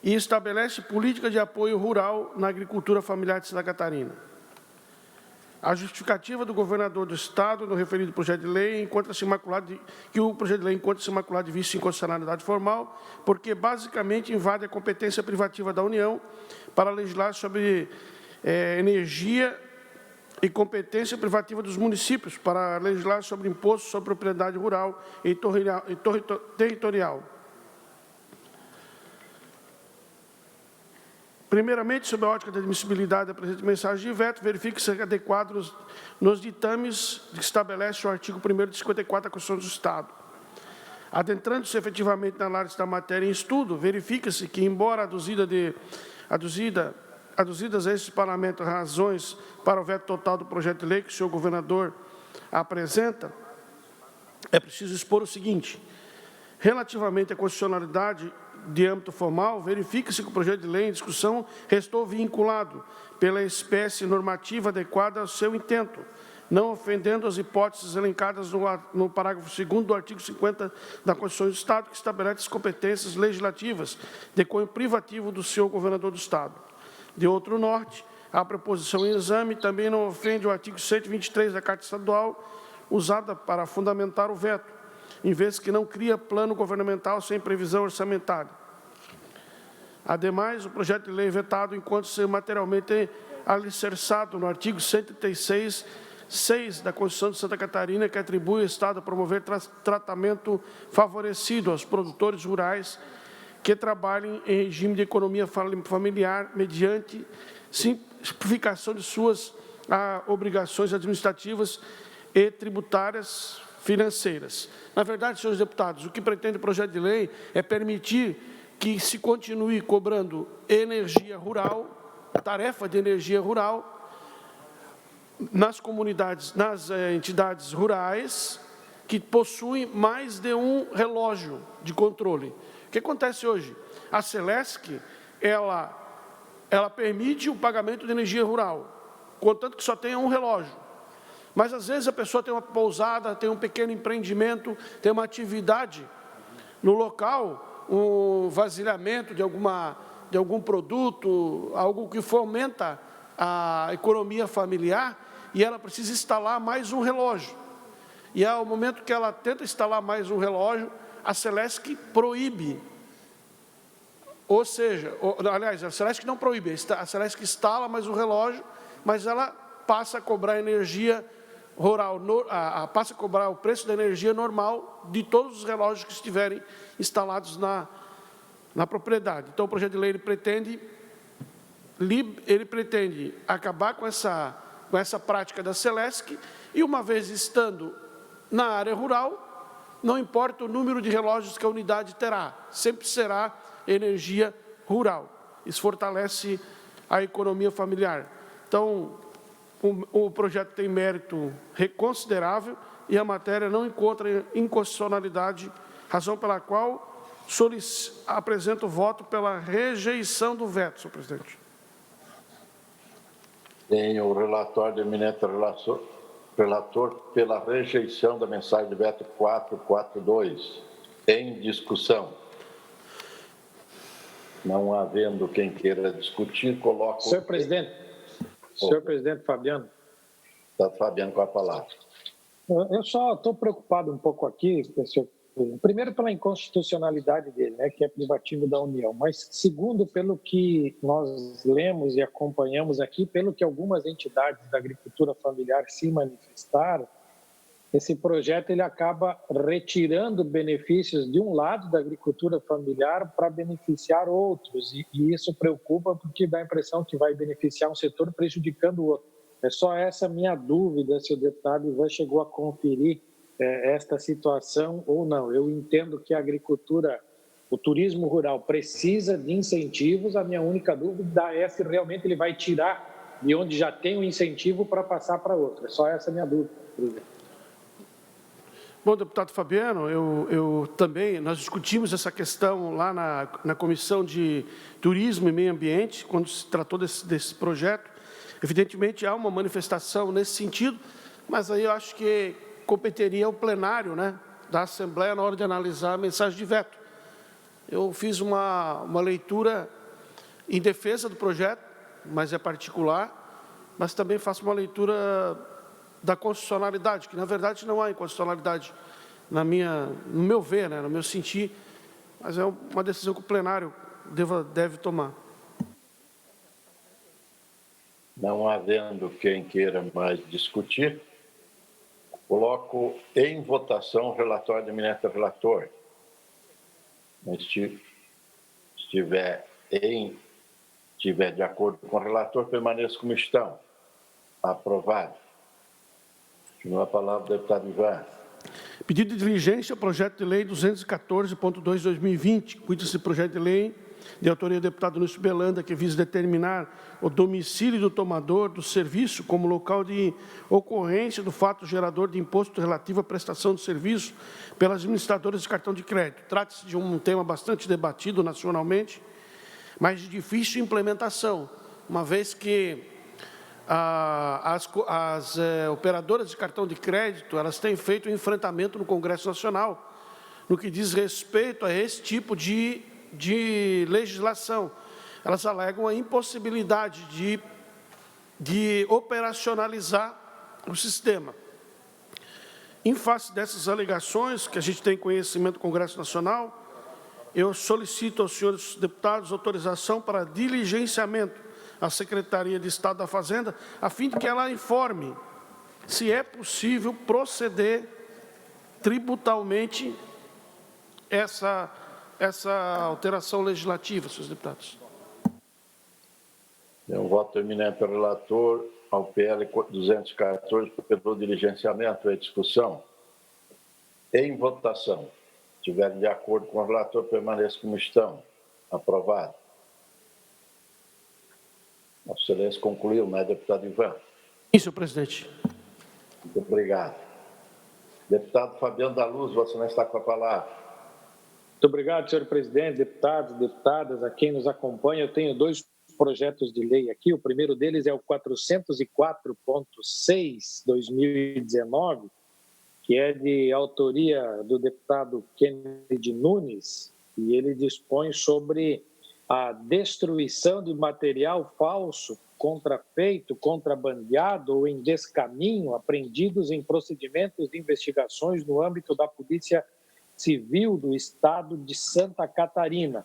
e estabelece política de apoio rural na agricultura familiar de Santa Catarina. A justificativa do governador do Estado no referido projeto de lei encontra-se imaculado que o projeto de lei encontra-se imaculado de vício de inconstitucionalidade formal, porque basicamente invade a competência privativa da União para legislar sobre energia e competência privativa dos municípios para legislar sobre imposto sobre propriedade rural e territorial. Primeiramente, sob a ótica da admissibilidade da presente mensagem de veto, verifique-se adequados nos ditames que estabelece o artigo 1º de 54 da Constituição do Estado. Adentrando-se efetivamente na análise da matéria em estudo, verifica-se que, embora aduzidas a este Parlamento razões para o veto total do projeto de lei que o senhor governador apresenta, é preciso expor o seguinte: relativamente à constitucionalidade de âmbito formal, verifica-se que o projeto de lei em discussão restou vinculado pela espécie normativa adequada ao seu intento, não ofendendo as hipóteses elencadas no parágrafo 2º do artigo 50 da Constituição do Estado, que estabelece as competências legislativas de cunho privativo do senhor governador do Estado. De outro norte, a proposição em exame também não ofende o artigo 123 da Carta Estadual, usada para fundamentar o veto, em vez que não cria plano governamental sem previsão orçamentária. Ademais, o projeto de lei vetado encontra-se materialmente alicerçado no artigo 136(6) da Constituição de Santa Catarina, que atribui ao Estado a promover tratamento favorecido aos produtores rurais que trabalhem em regime de economia familiar mediante simplificação de suas obrigações administrativas e tributárias financeiras. Na verdade, senhores deputados, o que pretende o projeto de lei é permitir que se continue cobrando energia rural, tarefa de energia rural, nas comunidades, nas entidades rurais que possuem mais de um relógio de controle. O que acontece hoje? A Celesc, ela permite o pagamento de energia rural, contanto que só tenha um relógio. Mas, às vezes, a pessoa tem uma pousada, tem um pequeno empreendimento, tem uma atividade no local, um vasilhamento de algum produto, algo que fomenta a economia familiar, e ela precisa instalar mais um relógio. E, ao momento que ela tenta instalar mais um relógio, a Celesc proíbe. Ou seja, aliás, a Celesc não proíbe, a Celesc instala mais um relógio, mas ela passa a cobrar energia rural, passa a cobrar o preço da energia normal de todos os relógios que estiverem instalados na propriedade. Então, o projeto de lei ele pretende acabar com essa prática da Celesc e, uma vez estando na área rural, não importa o número de relógios que a unidade terá, sempre será energia rural. Isso fortalece a economia familiar. Então, o projeto tem mérito considerável e a matéria não encontra inconstitucionalidade, razão pela qual apresento o voto pela rejeição do veto, senhor presidente. Tem o relatório do eminente relator pela rejeição da mensagem de veto 442. Em discussão. Não havendo quem queira discutir, coloco... Senhor presidente Fabiano. Está Fabiano com a palavra. Eu só estou preocupado um pouco aqui, senhor. Primeiro, pela inconstitucionalidade dele, né, que é privativo da União, mas segundo, pelo que nós lemos e acompanhamos aqui, pelo que algumas entidades da agricultura familiar se manifestaram, esse projeto ele acaba retirando benefícios de um lado da agricultura familiar para beneficiar outros, e isso preocupa porque dá a impressão que vai beneficiar um setor prejudicando o outro. É só essa minha dúvida se o deputado Ivan chegou a conferir esta situação ou não. Eu entendo que a agricultura, o turismo rural precisa de incentivos, a minha única dúvida é se realmente ele vai tirar de onde já tem um incentivo para passar para outro. É só essa minha dúvida, presidente. Bom, deputado Fabiano, eu também, nós discutimos essa questão lá na Comissão de Turismo e Meio Ambiente, quando se tratou desse projeto. Evidentemente, há uma manifestação nesse sentido, mas aí eu acho que competeria ao plenário, né, da Assembleia na hora de analisar a mensagem de veto. Eu fiz uma leitura em defesa do projeto, mas é particular, mas também faço uma leitura da constitucionalidade, que na verdade não há inconstitucionalidade no meu ver, né, no meu sentir, mas é uma decisão que o plenário deve tomar. Não havendo quem queira mais discutir, coloco em votação o relatório do eminente relator. Se estiver de acordo com o relator, permaneça como estão. Aprovado. Continua a palavra, deputado Ivan. Pedido de diligência, projeto de lei 214.2/2020, cuida-se de projeto de lei de autoria do deputado Lúcio Belanda, que visa determinar o domicílio do tomador do serviço como local de ocorrência do fato gerador de imposto relativo à prestação de serviço pelas administradoras de cartão de crédito. Trata-se de um tema bastante debatido nacionalmente, mas de difícil implementação, uma vez que as operadoras de cartão de crédito, elas têm feito um enfrentamento no Congresso Nacional, no que diz respeito a esse tipo de legislação. Elas alegam a impossibilidade de operacionalizar o sistema. Em face dessas alegações, que a gente tem conhecimento do Congresso Nacional, eu solicito aos senhores deputados autorização para diligenciamento à Secretaria de Estado da Fazenda, a fim de que ela informe se é possível proceder tributalmente essa alteração legislativa, senhores deputados. Eu voto eminente relator ao PL 214 pelo diligenciamento e discussão. Em votação. Se estiverem de acordo com o relator, permaneça como estão. Aprovado. Vossa Excelência concluiu, não é, deputado Ivan? Sim, senhor presidente. Muito obrigado. Deputado Fabiano da Luz, Vossa Excelência está com a palavra. Muito obrigado, senhor presidente, deputados, deputadas, a quem nos acompanha. Eu tenho dois projetos de lei aqui. O primeiro deles é o 404.6/2019, que é de autoria do deputado Kennedy Nunes, e ele dispõe sobre a destruição de material falso, contrafeito, contrabandeado ou em descaminho, apreendidos em procedimentos de investigações no âmbito da Polícia Civil do Estado de Santa Catarina.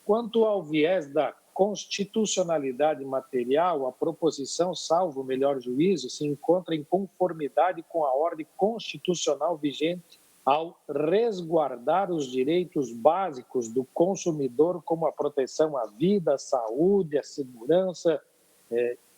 Quanto ao viés da constitucionalidade material, a proposição, salvo o melhor juízo, se encontra em conformidade com a ordem constitucional vigente ao resguardar os direitos básicos do consumidor, como a proteção à vida, à saúde, à segurança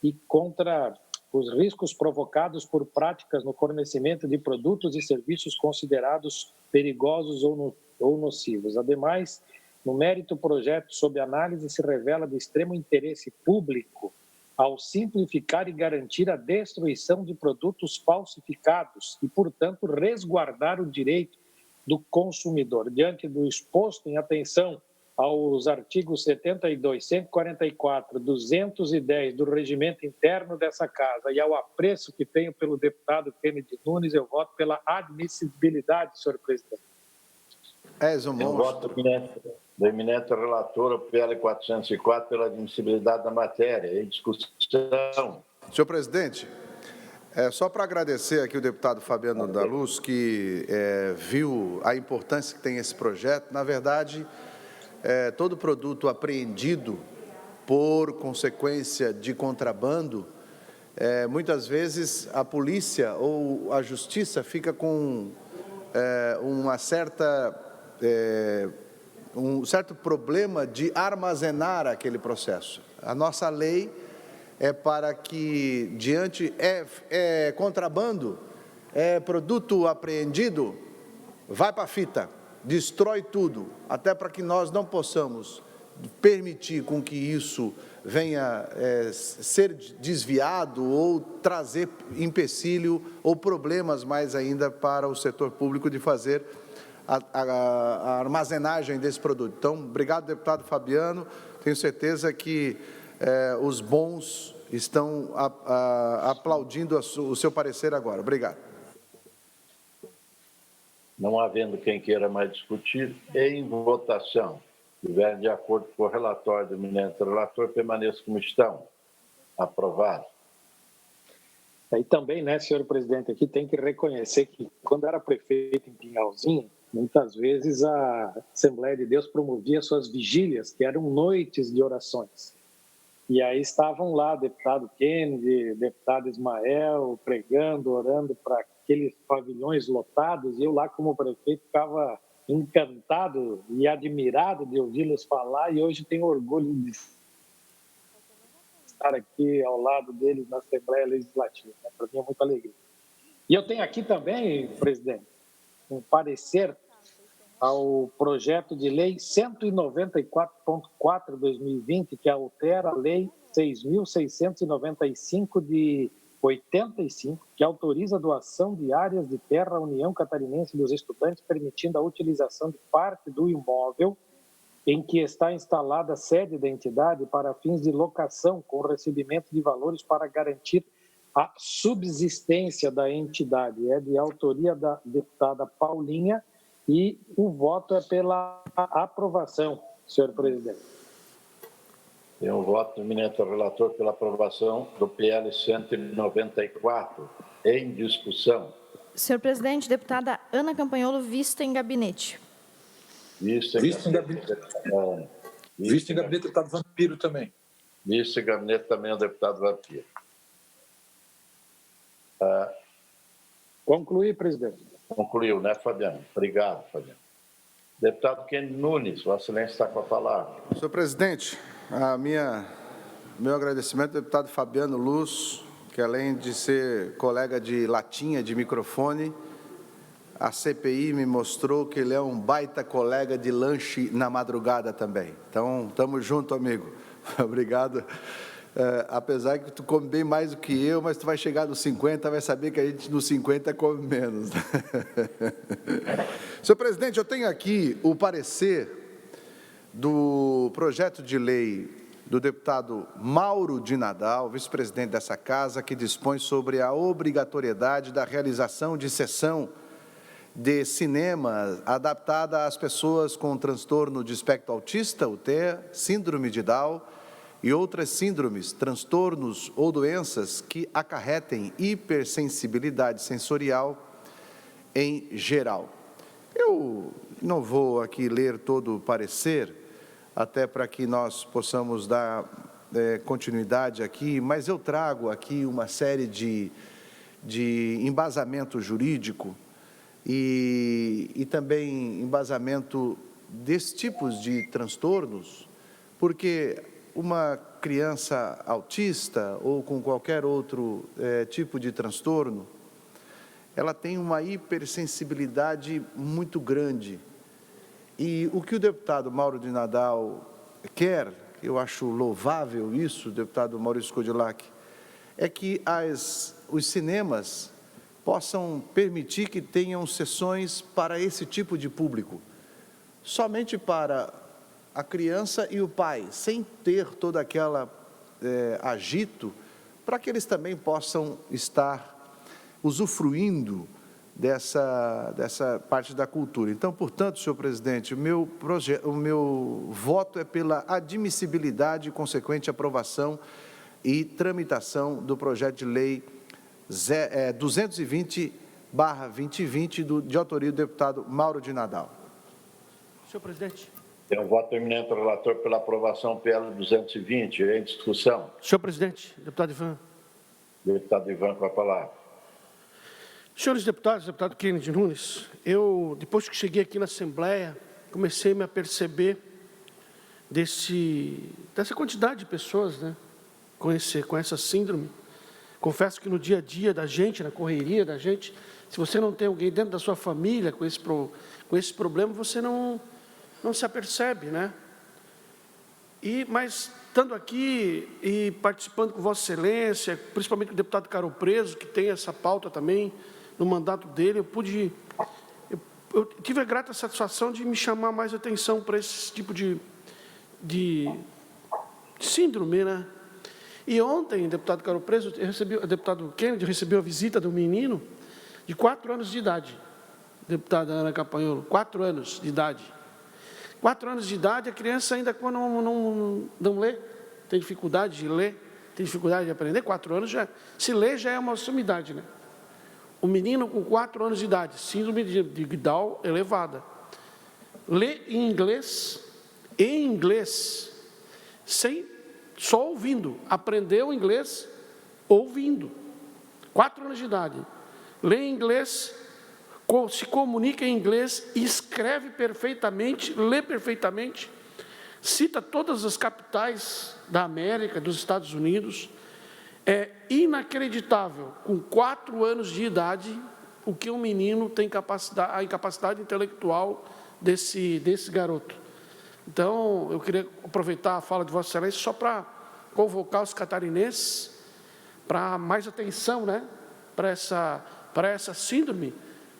e contra os riscos provocados por práticas no fornecimento de produtos e serviços considerados perigosos ou nocivos. Ademais, no mérito, o projeto sob análise se revela de extremo interesse público ao simplificar e garantir a destruição de produtos falsificados e, portanto, resguardar o direito do consumidor. Diante do exposto, em atenção aos artigos 72, 144, 210 do regimento interno dessa Casa e ao apreço que tenho pelo deputado Kennedy Nunes, eu voto pela admissibilidade, senhor presidente. Eu voto do eminente relator, o PL 404, pela admissibilidade da matéria. Em discussão. Senhor presidente, só para agradecer aqui o deputado Fabiano da Luz, que viu a importância que tem esse projeto. Na verdade, todo produto apreendido por consequência de contrabando, muitas vezes a polícia ou a justiça fica com um certo problema de armazenar aquele processo. A nossa lei é para que, diante contrabando, produto apreendido, vai para a fita, destrói tudo, até para que nós não possamos permitir com que isso venha ser desviado ou trazer empecilho ou problemas mais ainda para o setor público de fazer a armazenagem desse produto. Então, obrigado, deputado Fabiano, tenho certeza que os bons estão aplaudindo o seu parecer agora. Obrigado. Não havendo quem queira mais discutir, em votação, se estiverem de acordo com o relatório do eminente relator, permaneça como estão. Aprovado. E também, né, senhor presidente, aqui tem que reconhecer que quando era prefeito em Pinhalzinho, muitas vezes a Assembleia de Deus promovia suas vigílias, que eram noites de orações. E aí estavam lá deputado Kennedy, deputado Ismael, pregando, orando para aqueles pavilhões lotados, e eu lá como prefeito ficava encantado e admirado de ouvi-los falar, e hoje tenho orgulho de estar aqui ao lado deles na Assembleia Legislativa. Para mim é muita alegria. E eu tenho aqui também, presidente, um parecer ao projeto de lei 194.4/2020, que altera a lei 6.695 de 85, que autoriza a doação de áreas de terra à União Catarinense dos Estudantes, permitindo a utilização de parte do imóvel em que está instalada a sede da entidade para fins de locação, com recebimento de valores para garantir a subsistência da entidade. É de autoria da deputada Paulinha e o voto é pela aprovação, senhor presidente. Tem um voto do eminente relator pela aprovação do PL 194. Em discussão. Senhor presidente, deputada Ana Campanholo, vista em gabinete. Vista em gabinete. Vista em gabinete, deputado Vampiro também. Vista em gabinete também o deputado Vampiro. Concluí, presidente. Concluiu, né, Fabiano? Obrigado, Fabiano. Deputado Kennedy Nunes, Vossa Excelência está com a palavra. Senhor presidente, meu agradecimento ao deputado Fabiano Luz, que além de ser colega de latinha, de microfone, a CPI me mostrou que ele é um baita colega de lanche na madrugada também. Então, estamos junto, amigo. Obrigado. Apesar que tu come bem mais do que eu, mas tu vai chegar nos 50, vai saber que a gente nos 50 come menos. Senhor presidente, eu tenho aqui o parecer do projeto de lei do deputado Mauro de Nadal, vice-presidente dessa casa, que dispõe sobre a obrigatoriedade da realização de sessão de cinema adaptada às pessoas com transtorno de espectro autista, o TEA, síndrome de Down e outras síndromes, transtornos ou doenças que acarretem hipersensibilidade sensorial em geral. Eu não vou aqui ler todo o parecer, até para que nós possamos dar continuidade aqui, mas eu trago aqui uma série de embasamento jurídico e também embasamento desses tipos de transtornos, porque uma criança autista ou com qualquer outro tipo de transtorno, ela tem uma hipersensibilidade muito grande. E o que o deputado Mauro de Nadal quer, eu acho louvável isso, deputado Maurício Codilac, é que os cinemas possam permitir que tenham sessões para esse tipo de público, somente para a criança e o pai, sem ter toda aquela agito, para que eles também possam estar usufruindo dessa parte da cultura. Então, portanto, senhor presidente, o meu voto é pela admissibilidade e consequente aprovação e tramitação do projeto de lei 220/2020, de autoria do deputado Mauro de Nadal. Senhor presidente. Tem um voto do eminente relator pela aprovação PL 220. Em discussão. Senhor presidente, deputado Ivan. Deputado Ivan, com a palavra. Senhores deputados, deputado Kennedy Nunes, eu, depois que cheguei aqui na Assembleia, comecei a me aperceber dessa quantidade de pessoas, né, com essa síndrome. Confesso que no dia a dia da gente, na correria da gente, se você não tem alguém dentro da sua família com esse problema, você não se apercebe, né? Mas, estando aqui e participando com Vossa Excelência, principalmente o deputado Caro Preso, que tem essa pauta também no mandato dele, eu tive a grata satisfação de me chamar mais atenção para esse tipo de síndrome, né? E ontem, deputado Caro Preso, o deputado Kennedy recebeu a visita do menino de 4 anos de idade, deputada Ana Campagnolo, 4 anos de idade. 4 anos de idade, a criança ainda quando não lê, tem dificuldade de ler, tem dificuldade de aprender. 4 anos, se lê, já é uma sumidade, né? O menino com 4 anos de idade, síndrome de Down elevada, lê em inglês, só ouvindo, aprendeu inglês ouvindo. 4 anos de idade, lê em inglês, se comunica em inglês, escreve perfeitamente, lê perfeitamente, cita todas as capitais da América, dos Estados Unidos. É inacreditável, com 4 anos de idade, o que um menino tem a incapacidade intelectual desse garoto. Então, eu queria aproveitar a fala de Vossa Excelência só para convocar os catarinenses para mais atenção, né, para essa síndrome,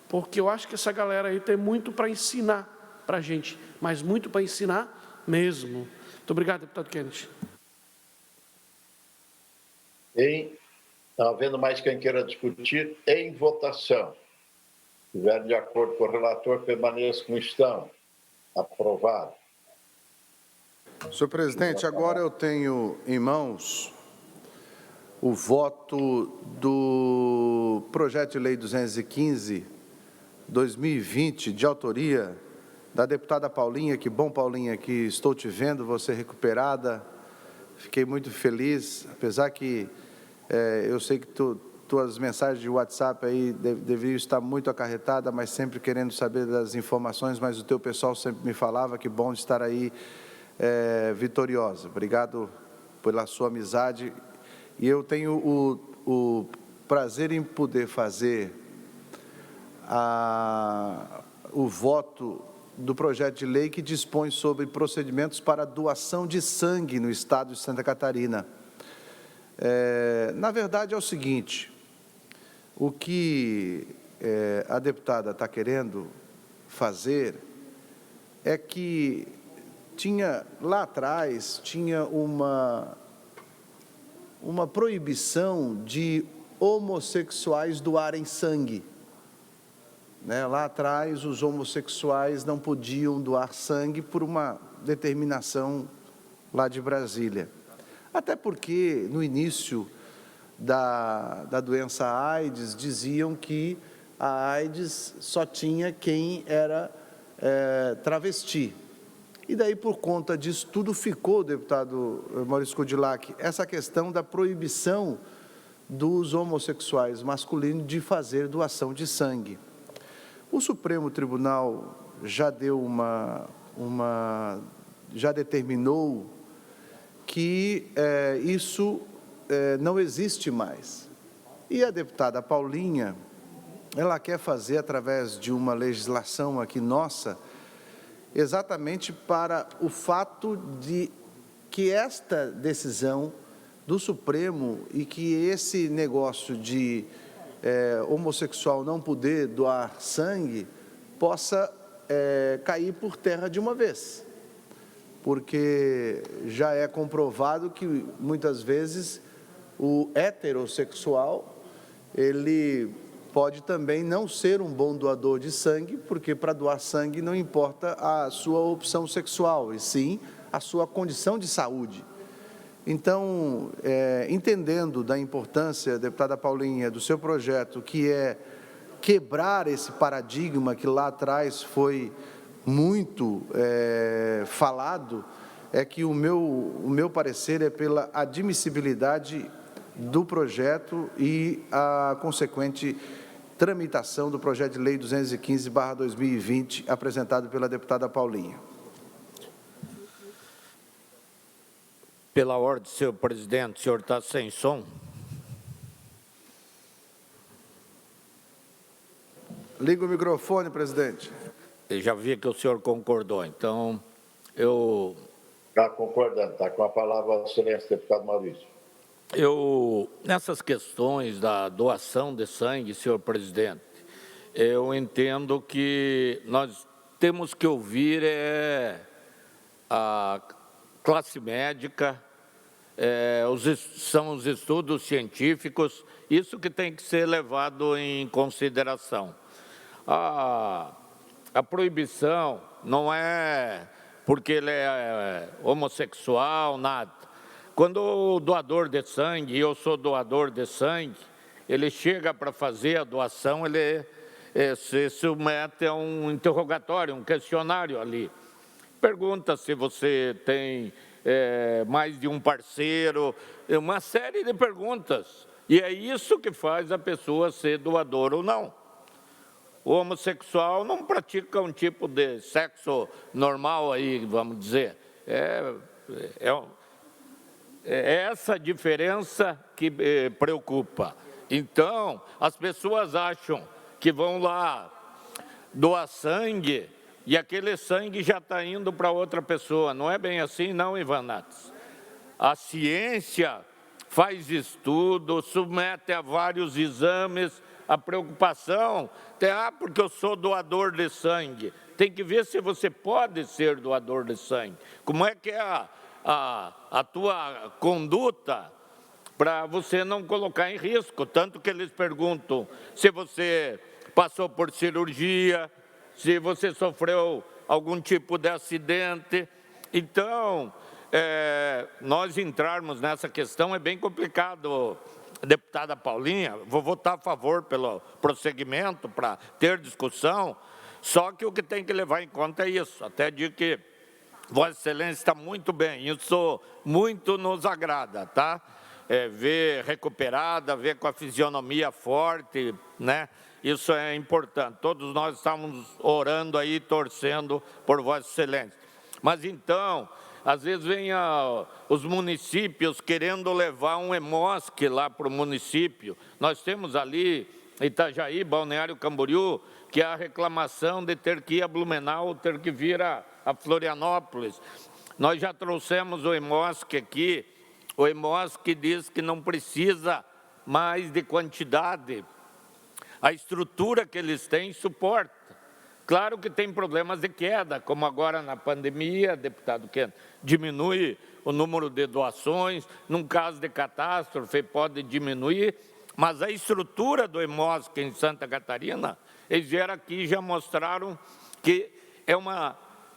porque eu acho que essa galera aí tem muito para ensinar para a gente, mas muito para ensinar mesmo. Muito obrigado, deputado Kennedy. Não havendo mais quem queira discutir, em votação. Se estiver de acordo com o relator, permaneça como estão. Aprovado. Senhor presidente, agora eu tenho em mãos o voto do projeto de lei 215/2020, de autoria da deputada Paulinha. Que bom, Paulinha, que estou te vendo, você recuperada. Fiquei muito feliz, apesar que eu sei que tuas mensagens de WhatsApp aí deveriam estar muito acarretadas, mas sempre querendo saber das informações, mas o teu pessoal sempre me falava que bom de estar aí vitoriosa. Obrigado pela sua amizade. E eu tenho o prazer em poder fazer o voto do projeto de lei que dispõe sobre procedimentos para doação de sangue no estado de Santa Catarina. Na verdade, é o seguinte, o que a deputada está querendo fazer é que lá atrás, tinha uma proibição de homossexuais doarem sangue. Né? Lá atrás, os homossexuais não podiam doar sangue por uma determinação lá de Brasília. Até porque, no início da doença AIDS, diziam que a AIDS só tinha quem era travesti. E daí, por conta disso tudo, ficou, deputado Maurício Coudilac, essa questão da proibição dos homossexuais masculinos de fazer doação de sangue. O Supremo Tribunal já deu já determinou que isso não existe mais. E a deputada Paulinha, ela quer fazer, através de uma legislação aqui nossa, exatamente para o fato de que esta decisão do Supremo e que esse negócio de homossexual não poder doar sangue possa cair por terra de uma vez. Porque já é comprovado que, muitas vezes, o heterossexual, ele pode também não ser um bom doador de sangue, porque para doar sangue não importa a sua opção sexual, e sim a sua condição de saúde. Então, entendendo da importância, deputada Paulinha, do seu projeto, que é quebrar esse paradigma que lá atrás foi muito falado, é que o meu parecer é pela admissibilidade do projeto e a consequente tramitação do projeto de lei 215/2020, apresentado pela deputada Paulinha. Pela ordem, senhor presidente, o senhor está sem som? Liga o microfone, presidente. Eu já vi que o senhor concordou, então eu... Está concordando, está com a palavra a excelência deputado Maurício. Nessas questões da doação de sangue, senhor presidente, eu entendo que nós temos que ouvir a classe médica, são os estudos científicos, isso que tem que ser levado em consideração. A proibição não é porque ele é homossexual, nada. Quando o doador de sangue, e eu sou doador de sangue, ele chega para fazer a doação, ele se submete a um interrogatório, um questionário ali. Pergunta se você tem mais de um parceiro, uma série de perguntas. E é isso que faz a pessoa ser doadora ou não. O homossexual não pratica um tipo de sexo normal aí, vamos dizer. É essa diferença que preocupa. Então, as pessoas acham que vão lá doar sangue e aquele sangue já está indo para outra pessoa. Não é bem assim, não, Ivanates. A ciência faz estudo, submete a vários exames. A preocupação porque eu sou doador de sangue. Tem que ver se você pode ser doador de sangue. Como é que é a tua conduta para você não colocar em risco? Tanto que eles perguntam se você passou por cirurgia, se você sofreu algum tipo de acidente. Então, nós entrarmos nessa questão é bem complicado, deputada Paulinha. Vou votar a favor pelo prosseguimento, para ter discussão, só que o que tem que levar em conta é isso. Até digo que Vossa Excelência está muito bem, isso muito nos agrada, tá? Ver recuperada, ver com a fisionomia forte, né? Isso é importante. Todos nós estamos orando aí, torcendo por Vossa Excelência. Mas então, às vezes vem os municípios querendo levar um hemosque lá para o município. Nós temos ali Itajaí, Balneário Camboriú, que é a reclamação de ter que ir a Blumenau, ter que vir a Florianópolis. Nós já trouxemos o hemosque aqui. O hemosque diz que não precisa mais de quantidade. A estrutura que eles têm suporta. Claro que tem problemas de queda, como agora na pandemia, deputado Keno, diminui o número de doações, num caso de catástrofe pode diminuir, mas a estrutura do hemosque em Santa Catarina, eles vieram aqui e já mostraram que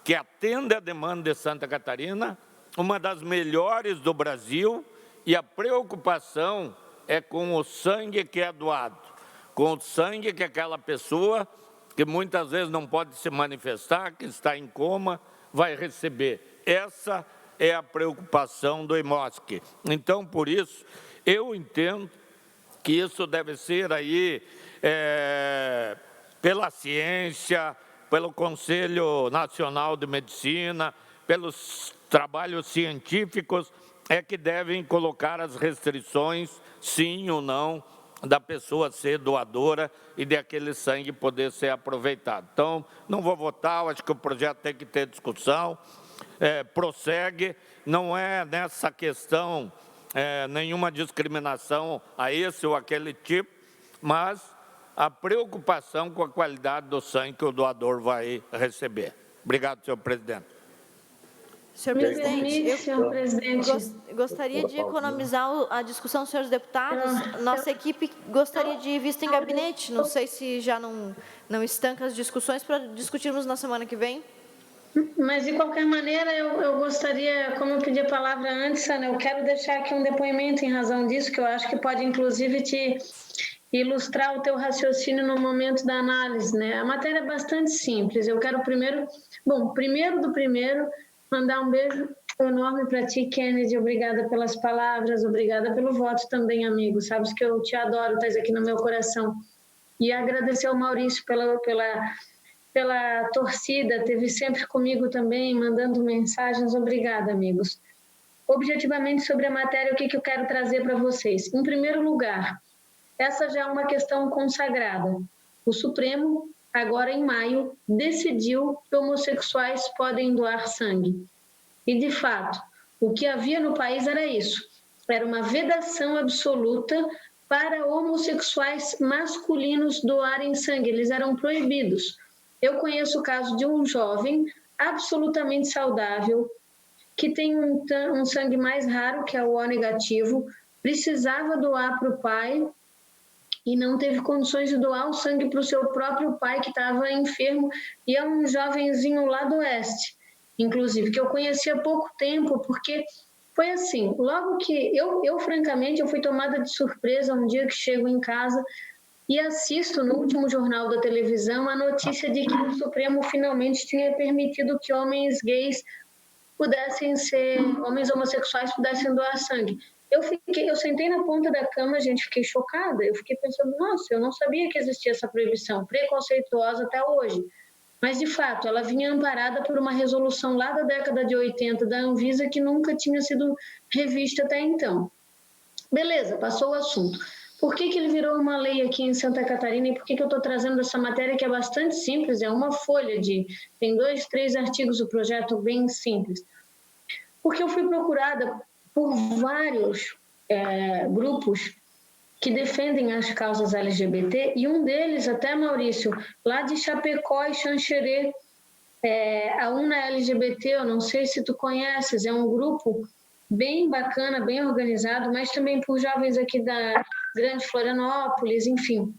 que atende a demanda de Santa Catarina, uma das melhores do Brasil, e a preocupação é com o sangue que é doado, com o sangue que aquela pessoa, que muitas vezes não pode se manifestar, que está em coma, vai receber. Essa é a preocupação do hemosque. Então, por isso, eu entendo que isso deve ser aí, pela ciência, pelo Conselho Nacional de Medicina, pelos trabalhos científicos, é que devem colocar as restrições, sim ou não, da pessoa ser doadora e de aquele sangue poder ser aproveitado. Então, não vou votar, eu acho que o projeto tem que ter discussão, prossegue, não é nessa questão nenhuma discriminação a esse ou aquele tipo, mas a preocupação com a qualidade do sangue que o doador vai receber. Obrigado, senhor presidente. Senhor presidente, eu gostaria de economizar a discussão dos senhores deputados. Nossa equipe gostaria de vista em gabinete. Não sei se já não estanca as discussões para discutirmos na semana que vem. Mas, de qualquer maneira, eu gostaria, como eu pedi a palavra antes, Ana, eu quero deixar aqui um depoimento em razão disso, que eu acho que pode, inclusive, te ilustrar o teu raciocínio no momento da análise, né? A matéria é bastante simples. Eu quero primeiro, mandar um beijo enorme para ti, Kennedy. Obrigada pelas palavras, obrigada pelo voto também, amigo. Sabes que eu te adoro, estás aqui no meu coração. E agradecer ao Maurício pela torcida, teve sempre comigo também, mandando mensagens. Obrigada, amigos. Objetivamente, sobre a matéria, o que eu quero trazer para vocês? Em primeiro lugar, essa já é uma questão consagrada. O Supremo, agora em maio, decidiu que homossexuais podem doar sangue. E, de fato, o que havia no país era isso. Era uma vedação absoluta para homossexuais masculinos doarem sangue. Eles eram proibidos. Eu conheço o caso de um jovem absolutamente saudável, que tem um sangue mais raro, que é o O negativo, precisava doar para o pai e não teve condições de doar o sangue para o seu próprio pai, que estava enfermo, e é um jovenzinho lá do oeste, inclusive, que eu conheci há pouco tempo, porque foi assim, logo que francamente, eu fui tomada de surpresa um dia que chego em casa e assisto no último jornal da televisão a notícia de que o Supremo finalmente tinha permitido que homens gays homens homossexuais pudessem doar sangue. Eu sentei na ponta da cama, gente, fiquei chocada. Eu fiquei pensando, nossa, eu não sabia que existia essa proibição, preconceituosa até hoje. Mas, de fato, ela vinha amparada por uma resolução lá da década de 80 da Anvisa que nunca tinha sido revista até então. Beleza, passou o assunto. Por que ele virou uma lei aqui em Santa Catarina e por que eu estou trazendo essa matéria que é bastante simples, é uma folha tem 2, 3 artigos do projeto bem simples? Porque eu fui procurada por vários grupos que defendem as causas LGBT, e um deles, até, Maurício, lá de Chapecó e Xanxerê, a UNA LGBT, eu não sei se tu conheces, é um grupo bem bacana, bem organizado, mas também por jovens aqui da Grande Florianópolis, enfim.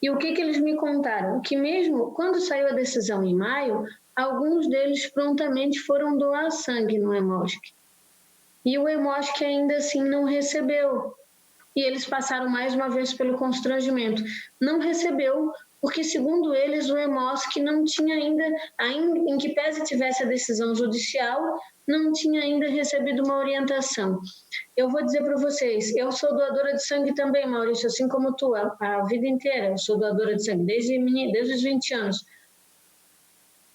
E o que eles me contaram? Que mesmo quando saiu a decisão em maio, alguns deles prontamente foram doar sangue no Hemosc. E o Hemosc ainda assim não recebeu. E eles passaram mais uma vez pelo constrangimento. Não recebeu, porque, segundo eles, o Hemosc não tinha ainda, em que pese tivesse a decisão judicial, não tinha ainda recebido uma orientação. Eu vou dizer para vocês, eu sou doadora de sangue também, Maurício, assim como tu, a vida inteira eu sou doadora de sangue, desde os 20 anos.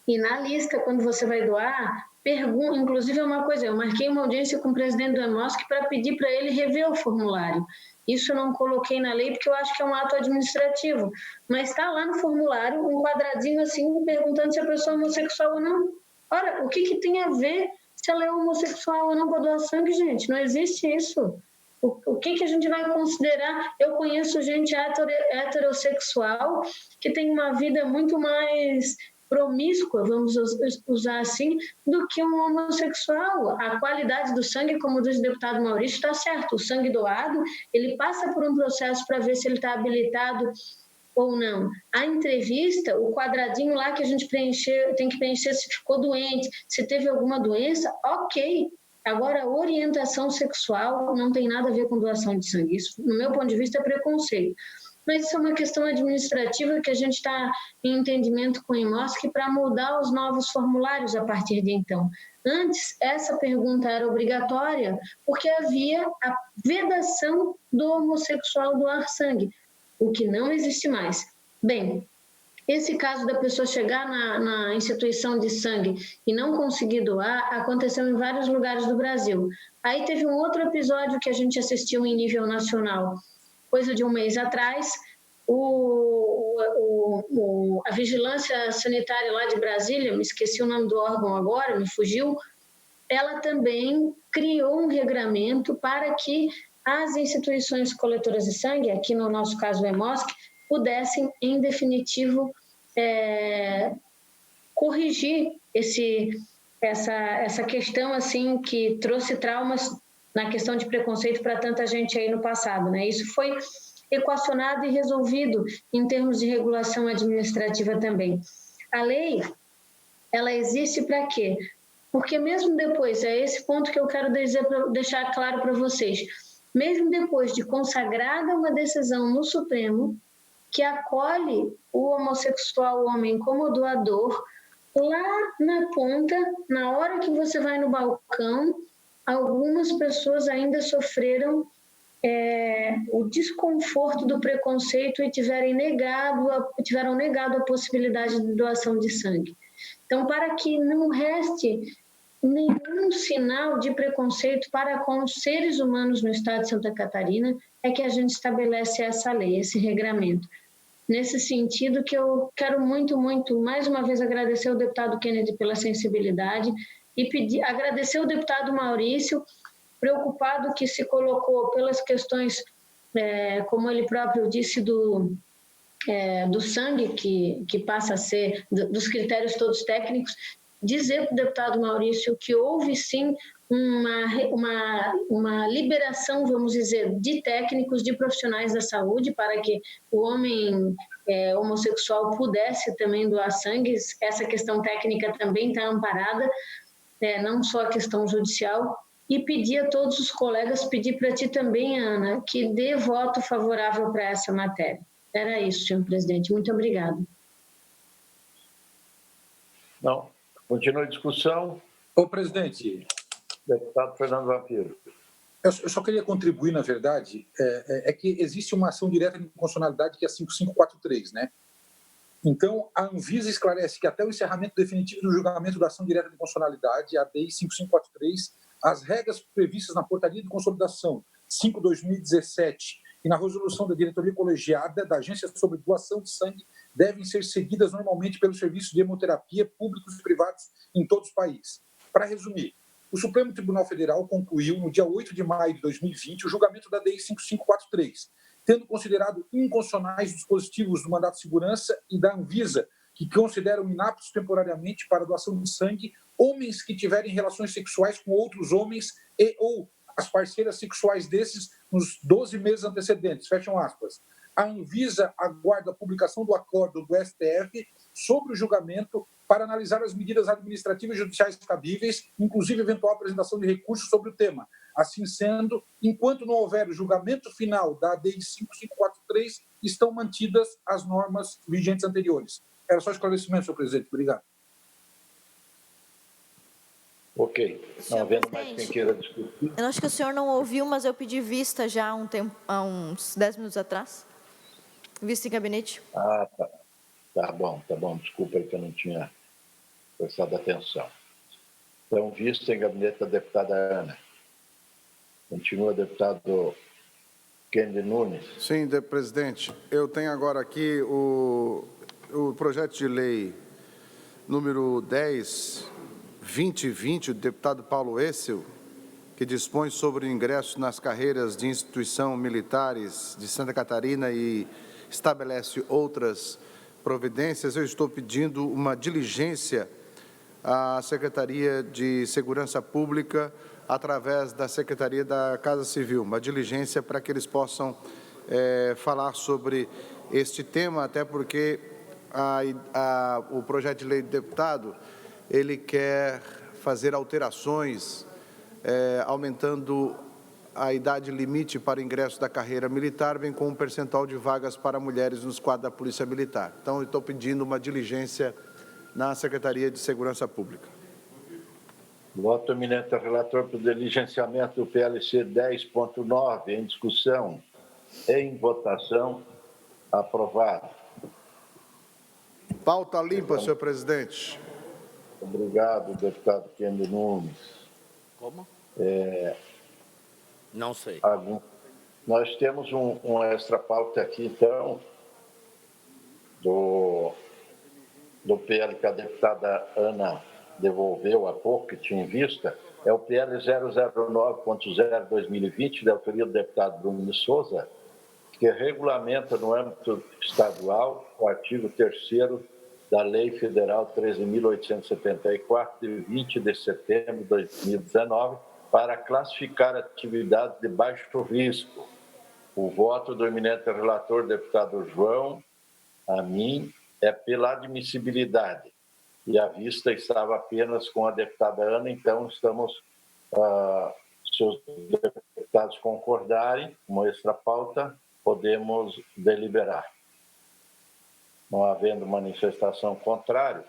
E na lista, quando você vai doar, inclusive é uma coisa, eu marquei uma audiência com o presidente do Hemosc para pedir para ele rever o formulário. Isso eu não coloquei na lei porque eu acho que é um ato administrativo, mas está lá no formulário um quadradinho assim perguntando se a pessoa é homossexual ou não. Ora, o que tem a ver se ela é homossexual ou não para doar sangue, gente? Não existe isso. O que a gente vai considerar? Eu conheço gente heterossexual que tem uma vida muito mais promíscua, vamos usar assim, do que um homossexual. A qualidade do sangue, como diz o deputado Maurício, está certo. O sangue doado, ele passa por um processo para ver se ele está habilitado ou não. A entrevista, o quadradinho lá que a gente tem que preencher se ficou doente, se teve alguma doença, ok. Agora, a orientação sexual não tem nada a ver com doação de sangue. Isso, no meu ponto de vista, é preconceito. Mas isso é uma questão administrativa que a gente está em entendimento com o Hemosc para mudar os novos formulários a partir de então. Antes, essa pergunta era obrigatória porque havia a vedação do homossexual doar sangue, o que não existe mais. Bem, esse caso da pessoa chegar na instituição de sangue e não conseguir doar aconteceu em vários lugares do Brasil. Aí teve um outro episódio que a gente assistiu em nível nacional, coisa de um mês atrás, a Vigilância Sanitária lá de Brasília, me esqueci o nome do órgão agora, me fugiu, ela também criou um regramento para que as instituições coletoras de sangue, aqui no nosso caso o Hemosc, pudessem, em definitivo, corrigir essa questão assim, que trouxe traumas na questão de preconceito para tanta gente aí no passado, né? Isso foi equacionado e resolvido em termos de regulação administrativa também. A lei, ela existe para quê? Porque mesmo depois, é esse ponto que eu quero deixar claro para vocês, mesmo depois de consagrada uma decisão no Supremo que acolhe o homossexual homem como doador, lá na ponta, na hora que você vai no balcão, algumas pessoas ainda sofreram o desconforto do preconceito e tiveram negado a possibilidade de doação de sangue. Então, para que não reste nenhum sinal de preconceito para com os seres humanos no estado de Santa Catarina, é que a gente estabelece essa lei, esse regramento. Nesse sentido que eu quero muito, mais uma vez, agradecer ao deputado Kennedy pela sensibilidade e agradecer ao deputado Maurício, preocupado que se colocou pelas questões, como ele próprio disse, do sangue, que passa a ser, dos critérios todos técnicos, dizer para o deputado Maurício que houve sim uma liberação, vamos dizer, de técnicos, de profissionais da saúde, para que o homem homossexual pudesse também doar sangue. Essa questão técnica também está amparada, não só a questão judicial. E pedir a todos os colegas, pedir para ti também, Ana, que dê voto favorável para essa matéria. Era isso, senhor presidente. Muito obrigada. Não. Continua a discussão. Ô, presidente. Deputado Fernando Vampiro. Eu só queria contribuir, na verdade, que existe uma ação direta de inconstitucionalidade que é a 5543, né? Então, a Anvisa esclarece que até o encerramento definitivo do julgamento da ação direta de inconstitucionalidade, a DI 5543, as regras previstas na Portaria de Consolidação 5/2017 e na resolução da diretoria colegiada da Agência sobre Doação de Sangue devem ser seguidas normalmente pelos serviços de hemoterapia públicos e privados em todos os países. Para resumir, o Supremo Tribunal Federal concluiu, no dia 8 de maio de 2020, o julgamento da DI 5543, tendo considerado inconstitucionais os dispositivos do mandato de segurança e da Anvisa, que consideram inaptos temporariamente para a doação de sangue homens que tiverem relações sexuais com outros homens e ou as parceiras sexuais desses nos 12 meses antecedentes, fecham aspas. A Anvisa aguarda a publicação do acordo do STF sobre o julgamento para analisar as medidas administrativas e judiciais cabíveis, inclusive eventual apresentação de recursos sobre o tema. Assim sendo, enquanto não houver o julgamento final da ADI 5543, estão mantidas as normas vigentes anteriores. Era só esclarecimento, senhor presidente. Obrigado. Ok. Não havendo mais quem queira discutir. Eu acho que o senhor não ouviu, mas eu pedi vista já há uns 10 minutos atrás. Vista em gabinete. Ah, tá. Tá bom. Desculpa aí que eu não tinha prestado atenção. Então, vista em gabinete da deputada Ana. Continua, deputado Kennedy Nunes. Sim, presidente. Eu tenho agora aqui o projeto de lei número 10/2020, do deputado Paulo Essel, que dispõe sobre o ingresso nas carreiras de instituição militares de Santa Catarina e estabelece outras providências. Eu estou pedindo uma diligência à Secretaria de Segurança Pública através da Secretaria da Casa Civil, uma diligência para que eles possam falar sobre este tema, até porque o projeto de lei do deputado, ele quer fazer alterações, aumentando a idade limite para ingresso da carreira militar, bem como um percentual de vagas para mulheres nos quadros da Polícia Militar. Então, eu estou pedindo uma diligência na Secretaria de Segurança Pública. Voto eminente ao relator para o diligenciamento do PLC 10.9, em discussão, em votação, aprovado. Pauta limpa, senhor presidente. Obrigado, deputado Kennedy Nunes. Como? Não sei. Nós temos um extra pauta aqui, então, do PL que a deputada Ana devolveu há pouco, que tinha em vista, é o PL 009.0/2020, da autoria do deputado Bruno de Souza, que regulamenta no âmbito estadual o artigo 3º da Lei Federal 13.874, de 20 de setembro de 2019, para classificar atividades de baixo risco. O voto do eminente relator, deputado João, a mim, é pela admissibilidade. E a vista estava apenas com a deputada Ana, então estamos, se os deputados concordarem com esta pauta, podemos deliberar. Não havendo manifestação contrária,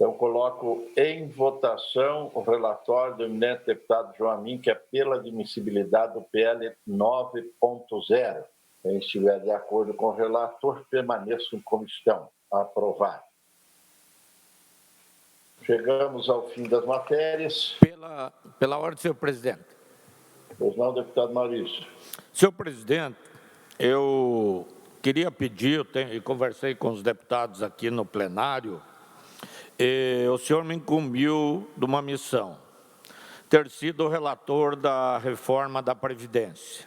Então, coloco em votação o relatório do eminente deputado João Amin, que é pela admissibilidade do PL 9.0. Quem estiver de acordo com o relator, permaneça em comissão. Aprovado. Chegamos ao fim das matérias. Pela ordem, senhor presidente. Pois não, deputado Maurício. Senhor presidente, eu queria pedir, e conversei com os deputados aqui no plenário, o senhor me incumbiu de uma missão, ter sido o relator da reforma da Previdência.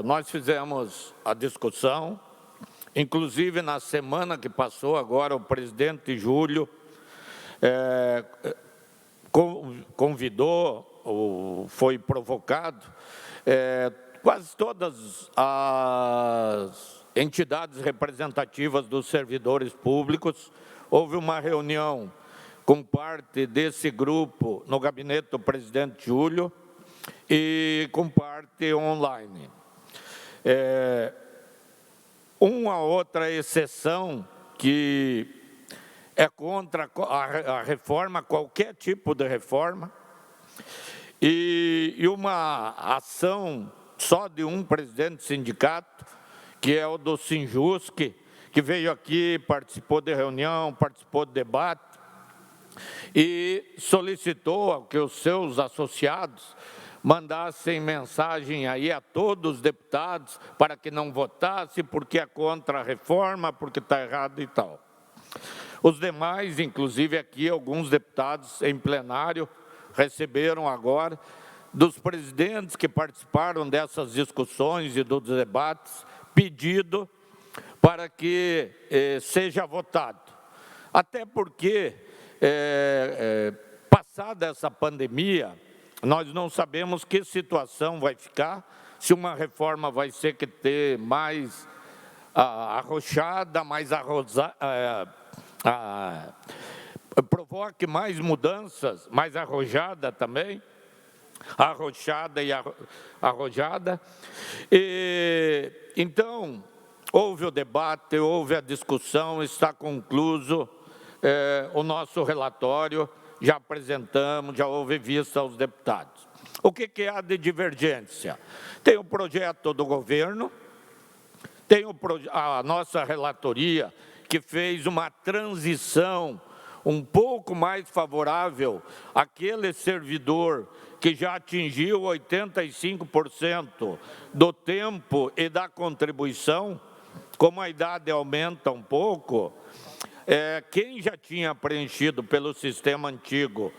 Nós fizemos a discussão, inclusive na semana que passou agora, o presidente Júlio convidou, ou foi provocado, quase todas as entidades representativas dos servidores públicos. Houve uma reunião com parte desse grupo no gabinete do presidente Júlio e com parte online. Uma outra exceção que é contra a reforma, qualquer tipo de reforma, e uma ação só de um presidente de sindicato, que é o do Sinjusc, que veio aqui, participou de reunião, participou de debate e solicitou que os seus associados mandassem mensagem aí a todos os deputados para que não votassem porque é contra a reforma, porque está errado e tal. Os demais, inclusive aqui, alguns deputados em plenário, receberam agora dos presidentes que participaram dessas discussões e dos debates, pedido para que seja votado. Até porque, passada essa pandemia, nós não sabemos que situação vai ficar, se uma reforma vai ser que ter mais arrochada, mais provoque mais mudanças, mais arrojada também, arrochada e arrojada. Então, houve o debate, houve a discussão, está concluso o nosso relatório, já apresentamos, já houve vista aos deputados. O que há de divergência? Tem o projeto do governo, tem a nossa relatoria, que fez uma transição um pouco mais favorável àquele servidor que já atingiu 85% do tempo e da contribuição. Como a idade aumenta um pouco, quem já tinha preenchido pelo sistema antigo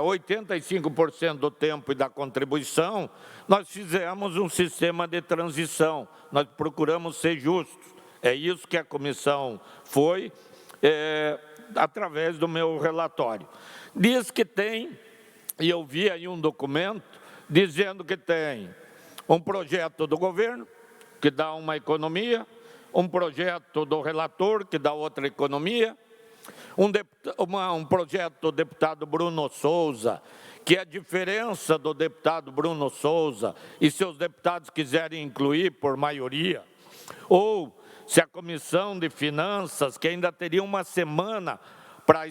85% do tempo e da contribuição, nós fizemos um sistema de transição, nós procuramos ser justos. É isso que a comissão foi, através do meu relatório. Diz que tem, e eu vi aí um documento, dizendo que tem um projeto do governo, que dá uma economia, um projeto do relator, que dá outra economia, um projeto do deputado Bruno Souza, que é a diferença do deputado Bruno Souza, e se os deputados quiserem incluir por maioria, ou se a Comissão de Finanças, que ainda teria uma semana para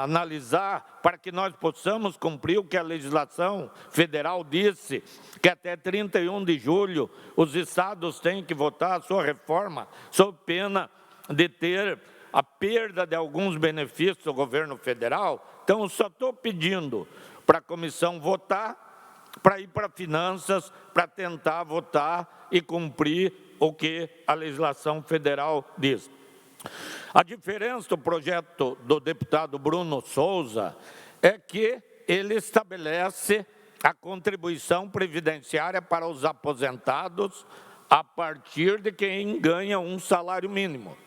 analisar, para que nós possamos cumprir o que a legislação federal disse, que até 31 de julho os estados têm que votar a sua reforma, sob pena de ter a perda de alguns benefícios do governo federal. Então, eu só estou pedindo para a comissão votar, para ir para finanças, para tentar votar e cumprir o que a legislação federal diz. A diferença do projeto do deputado Bruno Souza é que ele estabelece a contribuição previdenciária para os aposentados a partir de quem ganha um salário mínimo.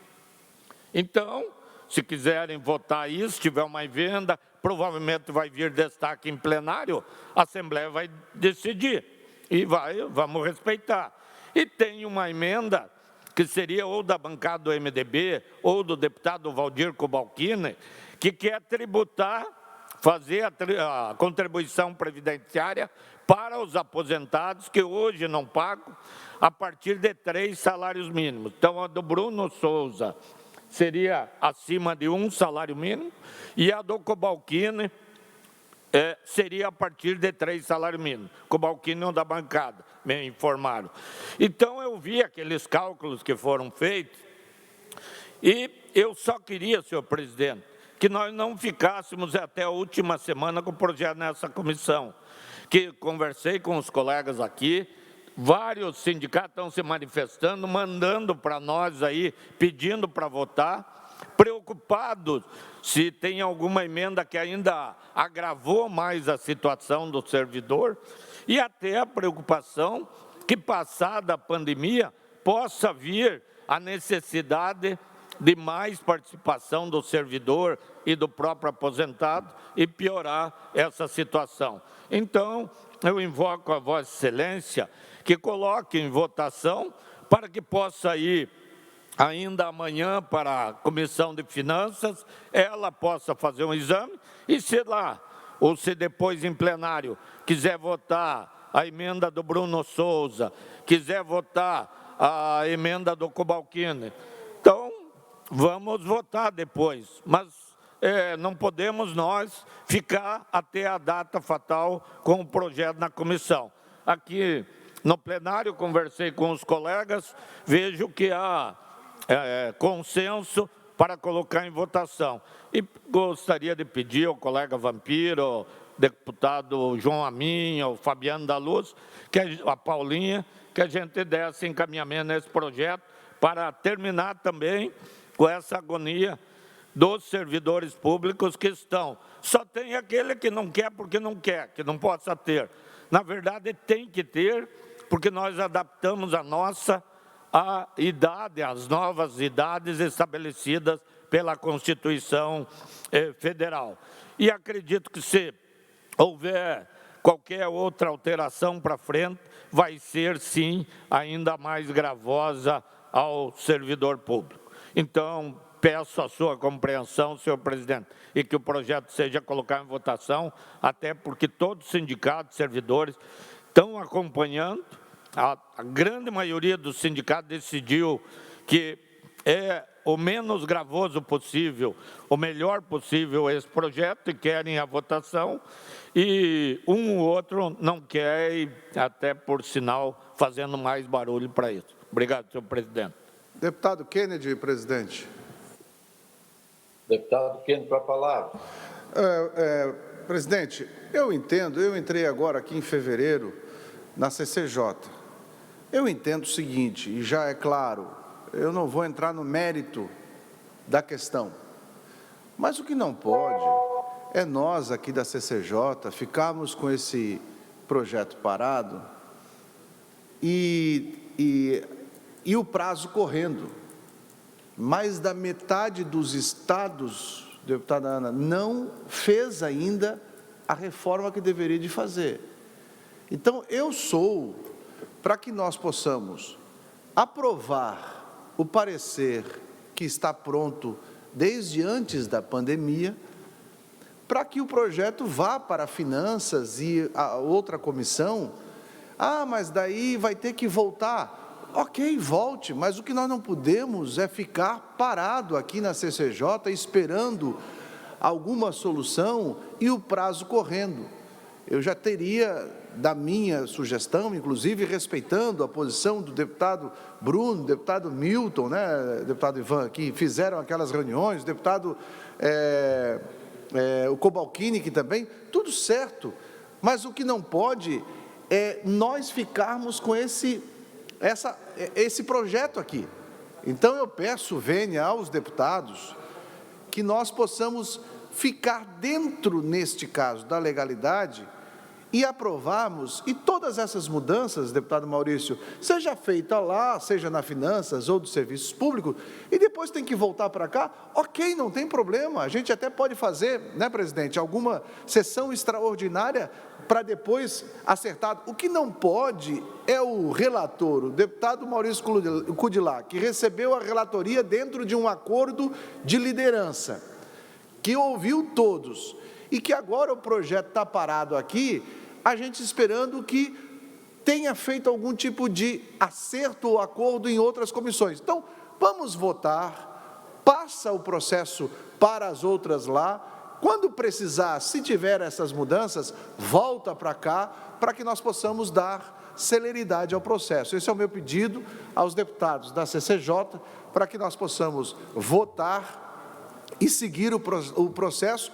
Então, se quiserem votar isso, se tiver uma emenda, provavelmente vai vir destaque em plenário, a Assembleia vai decidir e vamos respeitar. E tem uma emenda que seria ou da bancada do MDB ou do deputado Valdir Cobalcini, que quer tributar, fazer a contribuição previdenciária para os aposentados que hoje não pagam a partir de 3 salários mínimos. Então, a do Bruno Souza seria acima de 1 salário mínimo, e a do Cobalcini seria a partir de 3 salários mínimos. Cobalcini não da bancada, me informaram. Então, eu vi aqueles cálculos que foram feitos, e eu só queria, senhor presidente, que nós não ficássemos até a última semana com o projeto nessa comissão, que conversei com os colegas aqui, vários sindicatos estão se manifestando, mandando para nós aí, pedindo para votar, preocupados se tem alguma emenda que ainda agravou mais a situação do servidor, e até a preocupação que, passada a pandemia, possa vir a necessidade de mais participação do servidor e do próprio aposentado e piorar essa situação. Então, eu invoco a Vossa Excelência que coloque em votação para que possa ir ainda amanhã para a Comissão de Finanças, ela possa fazer um exame e, se lá, ou se depois em plenário, quiser votar a emenda do Bruno Souza, quiser votar a emenda do Cobalcini, então, vamos votar depois, mas não podemos nós ficar até a data fatal com o projeto na comissão. Aqui no plenário, conversei com os colegas, vejo que há consenso para colocar em votação. E gostaria de pedir ao colega Vampiro, ao deputado João Amin, ao Fabiano da Luz, a Paulinha, que a gente desse encaminhamento nesse projeto para terminar também com essa agonia dos servidores públicos que estão. Só tem aquele que não quer porque não quer, que não possa ter. Na verdade, tem que ter, porque nós adaptamos a nossa idade, as novas idades estabelecidas pela Constituição Federal. E acredito que, se houver qualquer outra alteração para frente, vai ser, sim, ainda mais gravosa ao servidor público. Então, peço a sua compreensão, senhor presidente, e que o projeto seja colocado em votação, até porque todos os sindicatos, servidores, estão acompanhando. A grande maioria dos sindicatos decidiu que é o menos gravoso possível, o melhor possível esse projeto, e querem a votação, e um ou outro não quer, e até por sinal, fazendo mais barulho para isso. Obrigado, senhor presidente. Deputado Kennedy, presidente. Deputado Kennedy, para a palavra. Presidente, eu entendo, eu entrei agora aqui em fevereiro na CCJ. Eu entendo o seguinte, e já é claro, eu não vou entrar no mérito da questão, mas o que não pode é nós aqui da CCJ ficarmos com esse projeto parado e o prazo correndo. Mais da metade dos estados, deputada Ana, não fez ainda a reforma que deveria de fazer. Então, eu sou para que nós possamos aprovar o parecer que está pronto desde antes da pandemia, para que o projeto vá para finanças e a outra comissão. Mas daí vai ter que voltar. Ok, volte, mas o que nós não podemos é ficar parado aqui na CCJ esperando alguma solução e o prazo correndo. Eu já teria, da minha sugestão, inclusive respeitando a posição do deputado Bruno, deputado Milton, né, deputado Ivan, que fizeram aquelas reuniões, deputado o Cobalcini, que também, tudo certo, mas o que não pode é nós ficarmos com esse projeto aqui. Então, eu peço, vênia, aos deputados, que nós possamos ficar dentro, neste caso, da legalidade e aprovarmos, e todas essas mudanças, deputado Maurício, seja feita lá, seja na finanças ou dos serviços públicos, e depois tem que voltar para cá, ok, não tem problema, a gente até pode fazer, né, presidente, alguma sessão extraordinária para depois acertar. O que não pode é o relator, o deputado Maurício Kudilá, que recebeu a relatoria dentro de um acordo de liderança, que ouviu todos, e que agora o projeto está parado aqui, a gente esperando que tenha feito algum tipo de acerto ou acordo em outras comissões. Então, vamos votar, passa o processo para as outras lá, quando precisar, se tiver essas mudanças, volta para cá, para que nós possamos dar celeridade ao processo. Esse é o meu pedido aos deputados da CCJ, para que nós possamos votar e seguir o processo,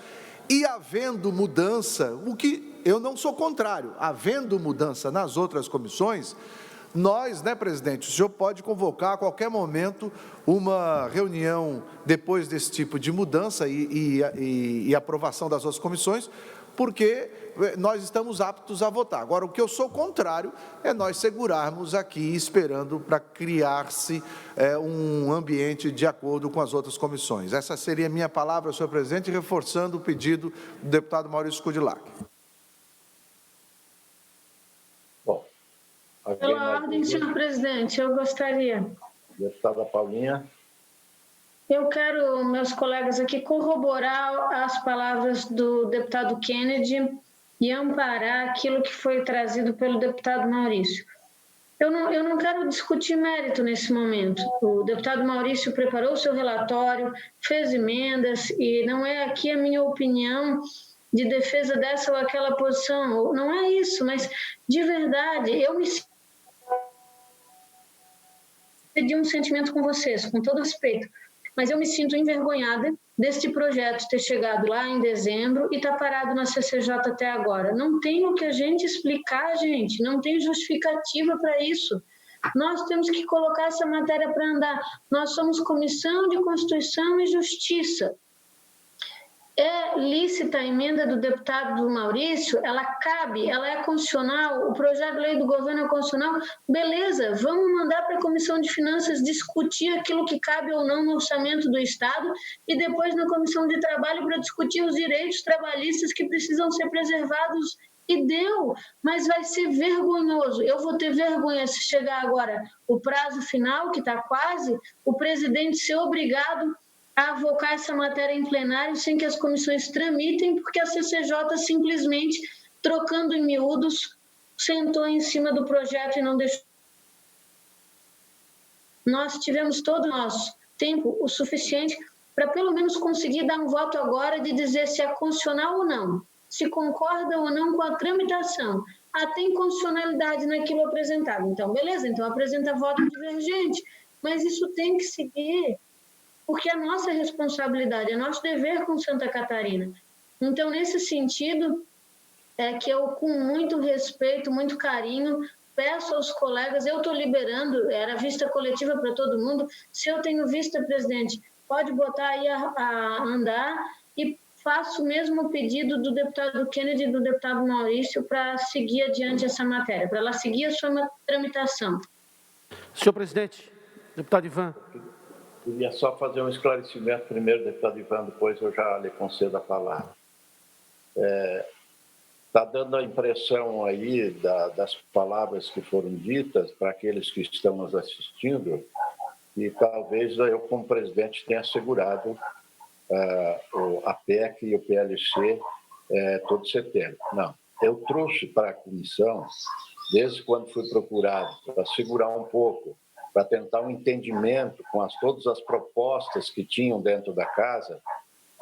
e havendo mudança, o que eu não sou contrário, havendo mudança nas outras comissões, nós, presidente, o senhor pode convocar a qualquer momento uma reunião depois desse tipo de mudança e aprovação das outras comissões, porque nós estamos aptos a votar. Agora, o que eu sou contrário é nós segurarmos aqui esperando para criar-se um ambiente de acordo com as outras comissões. Essa seria a minha palavra, senhor presidente, reforçando o pedido do deputado Maurício Coudilac. Pela ordem, senhor presidente, eu gostaria. Deputada Paulinha. Eu quero, meus colegas aqui, corroborar as palavras do deputado Kennedy e amparar aquilo que foi trazido pelo deputado Maurício. Eu não quero discutir mérito nesse momento. O deputado Maurício preparou o seu relatório, fez emendas, e não é aqui a minha opinião de defesa dessa ou aquela posição. Não é isso, mas, de verdade, eu me pedi um sentimento com vocês, com todo respeito, mas eu me sinto envergonhada deste projeto ter chegado lá em dezembro e estar parado na CCJ até agora. Não tem o que a gente explicar, gente, não tem justificativa para isso. Nós temos que colocar essa matéria para andar. Nós somos Comissão de Constituição e Justiça. É lícita a emenda do deputado Maurício, ela cabe, ela é constitucional, o projeto de lei do governo é constitucional, beleza, vamos mandar para a Comissão de Finanças discutir aquilo que cabe ou não no orçamento do Estado e depois na Comissão de Trabalho para discutir os direitos trabalhistas que precisam ser preservados, e deu, mas vai ser vergonhoso. Eu vou ter vergonha se chegar agora o prazo final, que está quase, o presidente ser obrigado a avocar essa matéria em plenário sem que as comissões tramitem, porque a CCJ simplesmente, trocando em miúdos, sentou em cima do projeto e não deixou. Nós tivemos todo o nosso tempo o suficiente para pelo menos conseguir dar um voto agora de dizer se é constitucional ou não, se concorda ou não com a tramitação. Tem constitucionalidade naquilo apresentado. Então, beleza, então apresenta voto divergente, mas isso tem que seguir, porque é a nossa responsabilidade, é nosso dever com Santa Catarina. Então, nesse sentido, é que eu, com muito respeito, muito carinho, peço aos colegas, eu estou liberando, era vista coletiva para todo mundo, se eu tenho vista, presidente, pode botar aí a andar, e faço o mesmo pedido do deputado Kennedy e do deputado Maurício para seguir adiante essa matéria, para ela seguir a sua tramitação. Senhor presidente, deputado Ivan. Queria só fazer um esclarecimento primeiro, deputado Ivan, depois eu já lhe concedo a palavra. Está dando a impressão aí das palavras que foram ditas para aqueles que estão nos assistindo, e talvez eu, como presidente, tenha assegurado a PEC e o PLC todo setembro. Não, eu trouxe para a comissão, desde quando fui procurado, para segurar um pouco, para tentar um entendimento com todas as propostas que tinham dentro da casa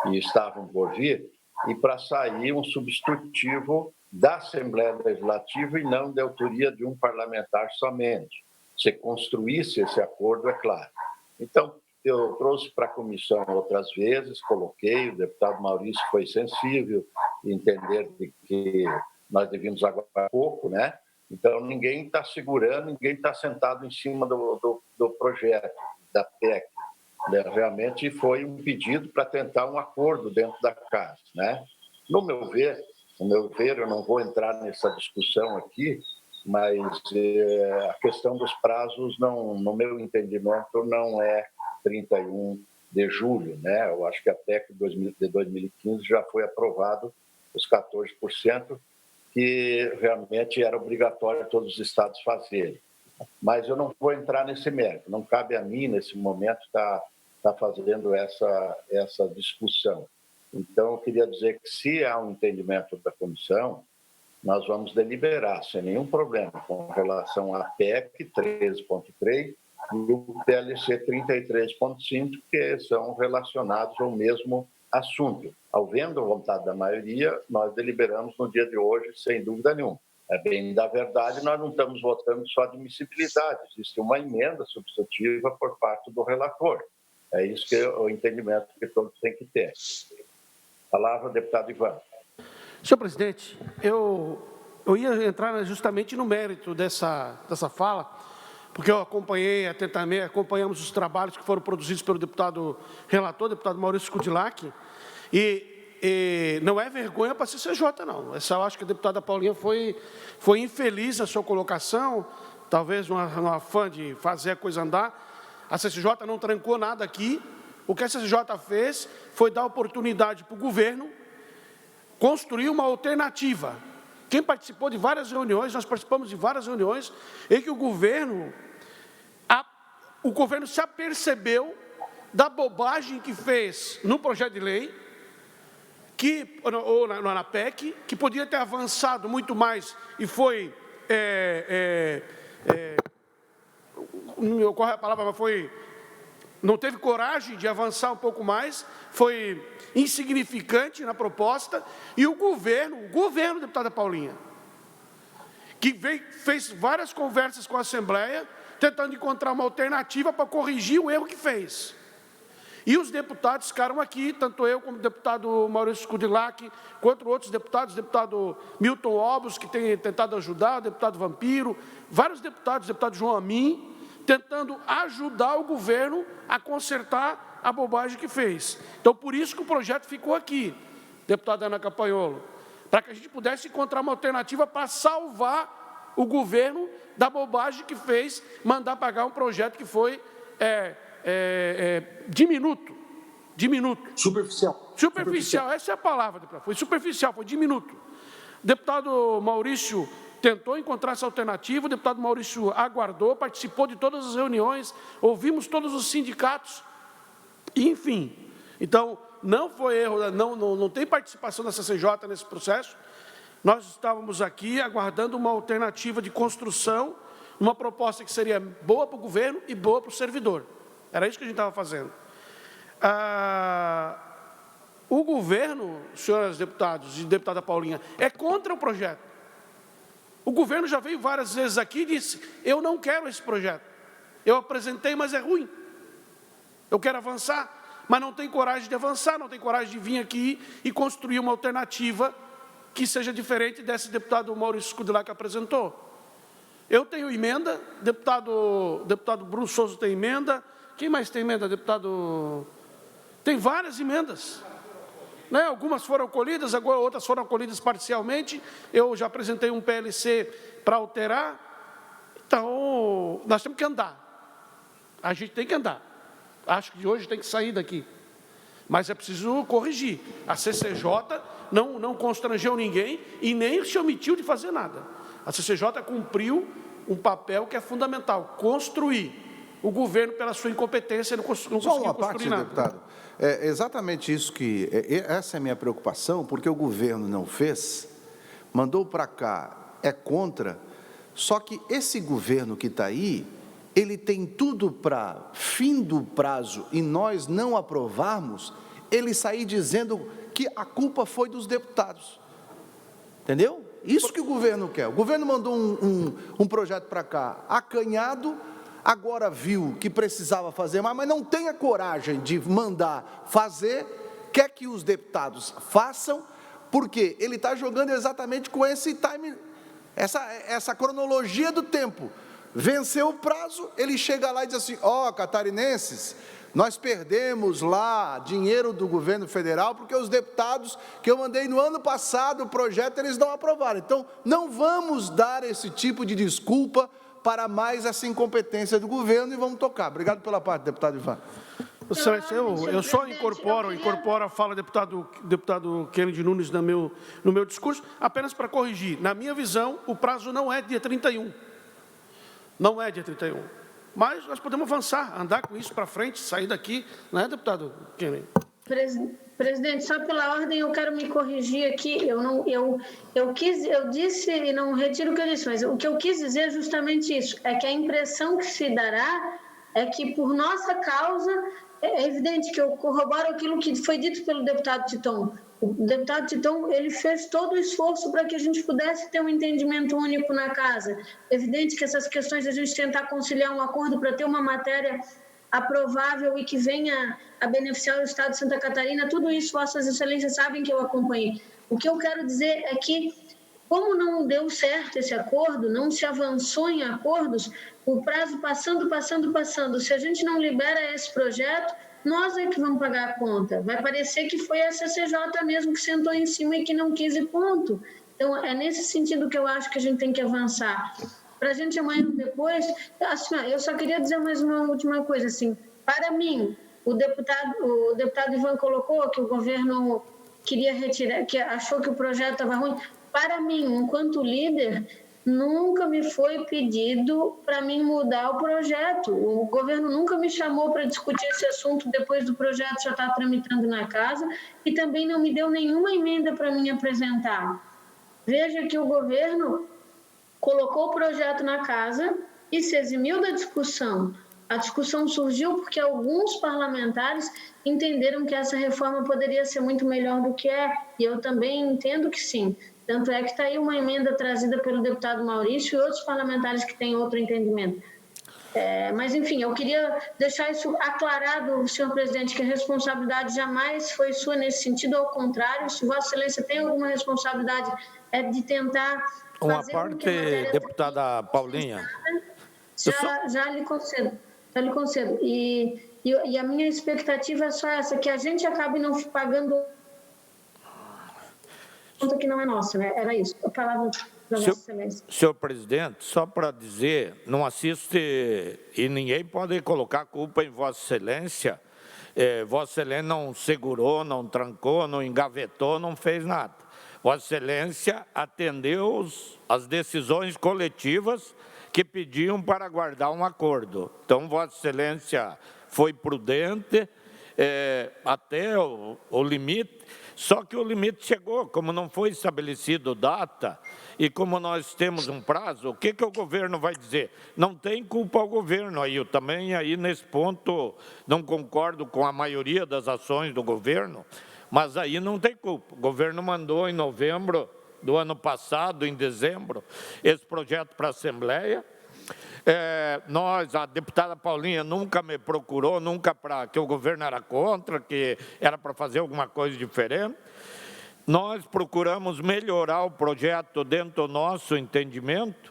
e estavam por vir, e para sair um substitutivo da Assembleia Legislativa e não de autoria de um parlamentar somente. Se construísse esse acordo, é claro. Então, eu trouxe para a comissão outras vezes, coloquei, o deputado Maurício foi sensível, entender que nós devíamos aguardar pouco, né? Então, ninguém está segurando, ninguém está sentado em cima do projeto, da PEC. Realmente foi um pedido para tentar um acordo dentro da casa, né? No meu ver, eu não vou entrar nessa discussão aqui, mas a questão dos prazos, não, no meu entendimento, não é 31 de julho, né? Eu acho que a PEC de 2015 já foi aprovado os 14%, que realmente era obrigatório todos os estados fazerem. Mas eu não vou entrar nesse mérito, não cabe a mim, nesse momento, estar fazendo essa discussão. Então, eu queria dizer que, se há um entendimento da comissão, nós vamos deliberar sem nenhum problema com relação à PEC 13.3 e o PLC 33.5, que são relacionados ao mesmo assunto. Havendo vontade da maioria, nós deliberamos no dia de hoje, sem dúvida nenhuma. É bem da verdade, nós não estamos votando só admissibilidade, existe uma emenda substitutiva por parte do relator. É isso que é o entendimento que todos têm que ter. Palavra, deputado Ivan. Senhor presidente, eu ia entrar justamente no mérito dessa fala, porque eu acompanhamos os trabalhos que foram produzidos pelo deputado relator, deputado Maurício Kudilak, e não é vergonha para a CCJ, não. Eu acho que a deputada Paulinha foi infeliz na sua colocação, talvez no afã de fazer a coisa andar. A CCJ não trancou nada aqui. O que a CCJ fez foi dar oportunidade para o governo construir uma alternativa. Quem participou de várias reuniões, nós participamos de várias reuniões, em que o governo se apercebeu da bobagem que fez no projeto de lei, ou na PEC, que podia ter avançado muito mais e foi, me ocorre a palavra, mas não teve coragem de avançar um pouco mais, foi insignificante na proposta, e o governo, deputada Paulinha, que fez várias conversas com a Assembleia, tentando encontrar uma alternativa para corrigir o erro que fez. E os deputados ficaram aqui, tanto eu como o deputado Maurício Kudilak, quanto outros deputados, o deputado Milton Obos, que tem tentado ajudar, o deputado Vampiro, vários deputados, o deputado João Amin, tentando ajudar o governo a consertar a bobagem que fez. Então, por isso que o projeto ficou aqui, deputada Ana Campagnolo, para que a gente pudesse encontrar uma alternativa para salvar o governo da bobagem que fez, mandar pagar um projeto que foi diminuto. Superficial, essa é a palavra, deputado. Foi superficial, foi diminuto. O deputado Maurício tentou encontrar essa alternativa, o deputado Maurício aguardou, participou de todas as reuniões, ouvimos todos os sindicatos, enfim. Então, não foi erro, não tem participação da CCJ nesse processo. Nós estávamos aqui aguardando uma alternativa de construção, uma proposta que seria boa para o governo e boa para o servidor. Era isso que a gente estava fazendo. O governo, senhoras deputados e deputada Paulinha, é contra o projeto. O governo já veio várias vezes aqui e disse, eu não quero esse projeto. Eu apresentei, mas é ruim. Eu quero avançar, mas não tem coragem de avançar, não tem coragem de vir aqui e construir uma alternativa que seja diferente desse deputado Maurício Kudilak que apresentou. Eu tenho emenda, deputado Bruno Souza tem emenda. Quem mais tem emenda, deputado? Tem várias emendas. Né? Algumas foram acolhidas, agora outras foram acolhidas parcialmente. Eu já apresentei um PLC para alterar. Então, nós temos que andar. A gente tem que andar. Acho que hoje tem que sair daqui. Mas é preciso corrigir. A CCJ não constrangeu ninguém e nem se omitiu de fazer nada. A CCJ cumpriu um papel que é fundamental, construir. O governo, pela sua incompetência, não conseguiu construir nada. Deputado, é exatamente isso que... essa é a minha preocupação, porque o governo não fez, mandou para cá, é contra, só que esse governo que está aí, ele tem tudo para, fim do prazo, e nós não aprovarmos, ele sair dizendo que a culpa foi dos deputados. Entendeu? Isso que o governo quer. O governo mandou um projeto para cá, acanhado, agora viu que precisava fazer mais, mas não tem a coragem de mandar fazer, quer que os deputados façam, porque ele está jogando exatamente com esse time, essa cronologia do tempo. Venceu o prazo, ele chega lá e diz assim, catarinenses, nós perdemos lá dinheiro do governo federal, porque os deputados que eu mandei no ano passado, o projeto, eles não aprovaram. Então, não vamos dar esse tipo de desculpa para mais essa incompetência do governo e vamos tocar. Obrigado pela parte, deputado Ivan. Eu só incorporo a fala do deputado Kennedy Nunes no meu discurso, apenas para corrigir. Na minha visão, o prazo não é dia 31. Não é dia 31. Mas nós podemos avançar, andar com isso para frente, sair daqui, não é, deputado Kennedy? Presidente, só pela ordem eu quero me corrigir aqui. Eu disse e não retiro o que eu disse, mas o que eu quis dizer é justamente isso, é que a impressão que se dará é que, por nossa causa, é evidente que eu corroboro aquilo que foi dito pelo deputado Titon. O deputado Titon, ele fez todo o esforço para que a gente pudesse ter um entendimento único na casa. É evidente que essas questões, a gente tentar conciliar um acordo para ter uma matéria aprovável e que venha a beneficiar o Estado de Santa Catarina, tudo isso Vossas Excelências sabem que eu acompanhei. O que eu quero dizer é que, como não deu certo esse acordo, não se avançou em acordos, o prazo passando, se a gente não libera esse projeto, nós é que vamos pagar a conta. Vai parecer que foi a CCJ mesmo que sentou em cima e que não quis ir ponto. Então, é nesse sentido que eu acho que a gente tem que avançar. Para a gente amanhã depois, assim, eu só queria dizer mais uma última coisa, assim, para mim, o deputado Ivan colocou que o governo queria retirar, que achou que o projeto estava ruim. Para mim, enquanto líder, nunca me foi pedido para mim mudar o projeto. O governo nunca me chamou para discutir esse assunto depois do projeto já estar tramitando na casa e também não me deu nenhuma emenda para mim apresentar. Veja que o governo colocou o projeto na casa e se eximiu da discussão. A discussão surgiu porque alguns parlamentares entenderam que essa reforma poderia ser muito melhor do que é, e eu também entendo que sim. Tanto é que está aí uma emenda trazida pelo deputado Maurício e outros parlamentares que têm outro entendimento. Mas, enfim, eu queria deixar isso aclarado, senhor presidente, que a responsabilidade jamais foi sua nesse sentido, ao contrário, se Vossa Excelência tem alguma responsabilidade, é de tentar uma fazer parte, com que a matéria deputada Paulinha. Já lhe concedo. E a minha expectativa é só essa, que a gente acabe não pagando conta que não é nossa, né? Era isso. A palavra para Vossa Excelência. Senhor presidente, só para dizer, não assiste e ninguém pode colocar culpa em Vossa Excelência. Vossa Excelência não segurou, não trancou, não engavetou, não fez nada. Vossa Excelência atendeu as decisões coletivas que pediam para guardar um acordo. Então, Vossa Excelência foi prudente até o limite, só que o limite chegou, como não foi estabelecido data e como nós temos um prazo, o que o governo vai dizer? Não tem culpa ao governo, aí eu também nesse ponto não concordo com a maioria das ações do governo, mas aí não tem culpa. O governo mandou em novembro do ano passado, em dezembro, esse projeto para a Assembleia. A deputada Paulinha nunca me procurou, nunca para que o governo era contra, que era para fazer alguma coisa diferente. Nós procuramos melhorar o projeto dentro do nosso entendimento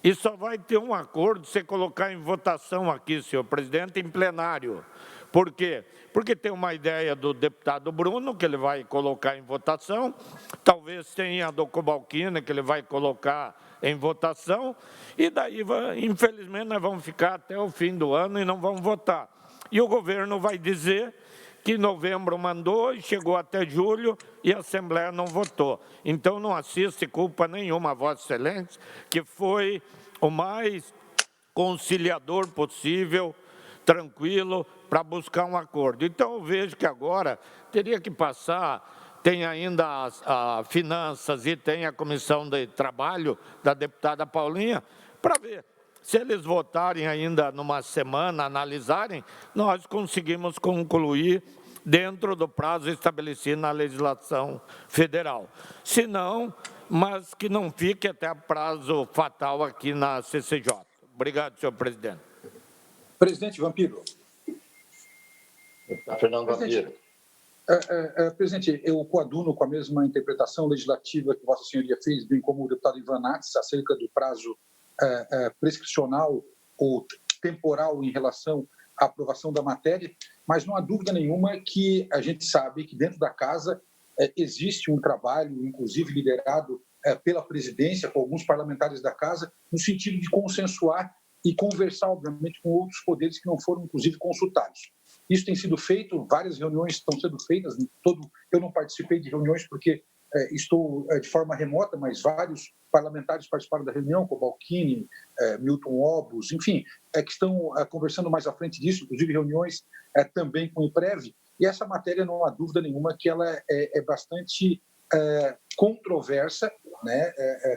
e só vai ter um acordo se colocar em votação aqui, senhor presidente, em plenário. Por quê? Porque tem uma ideia do deputado Bruno, que ele vai colocar em votação, talvez tenha a do Cobalcini, que ele vai colocar em votação, e daí, infelizmente, nós vamos ficar até o fim do ano e não vamos votar. E o governo vai dizer que em novembro mandou e chegou até julho e a Assembleia não votou. Então, não assiste culpa nenhuma a Vossa Excelência, que foi o mais conciliador possível, tranquilo, para buscar um acordo. Então, eu vejo que agora teria que passar... Tem ainda as finanças e tem a comissão de trabalho da deputada Paulinha, para ver se eles votarem ainda numa semana, analisarem, nós conseguimos concluir dentro do prazo estabelecido na legislação federal. Se não, mas que não fique até prazo fatal aqui na CCJ. Obrigado, senhor presidente. Presidente Vampiro. Fernando Vampiro. Presidente, eu coaduno com a mesma interpretação legislativa que Vossa Senhoria fez, bem como o deputado Ivan Nats, acerca do prazo prescricional ou temporal em relação à aprovação da matéria, mas não há dúvida nenhuma que a gente sabe que dentro da casa existe um trabalho, inclusive liderado pela presidência, com alguns parlamentares da casa, no sentido de consensuar e conversar, obviamente, com outros poderes que não foram, inclusive, consultados. Isso tem sido feito, várias reuniões estão sendo feitas, eu não participei de reuniões porque estou de forma remota, mas vários parlamentares participaram da reunião, Cobalcini, Milton Obos, enfim, que estão conversando mais à frente disso, inclusive reuniões também com o IPREV, e essa matéria, não há dúvida nenhuma que ela é bastante controversa, né?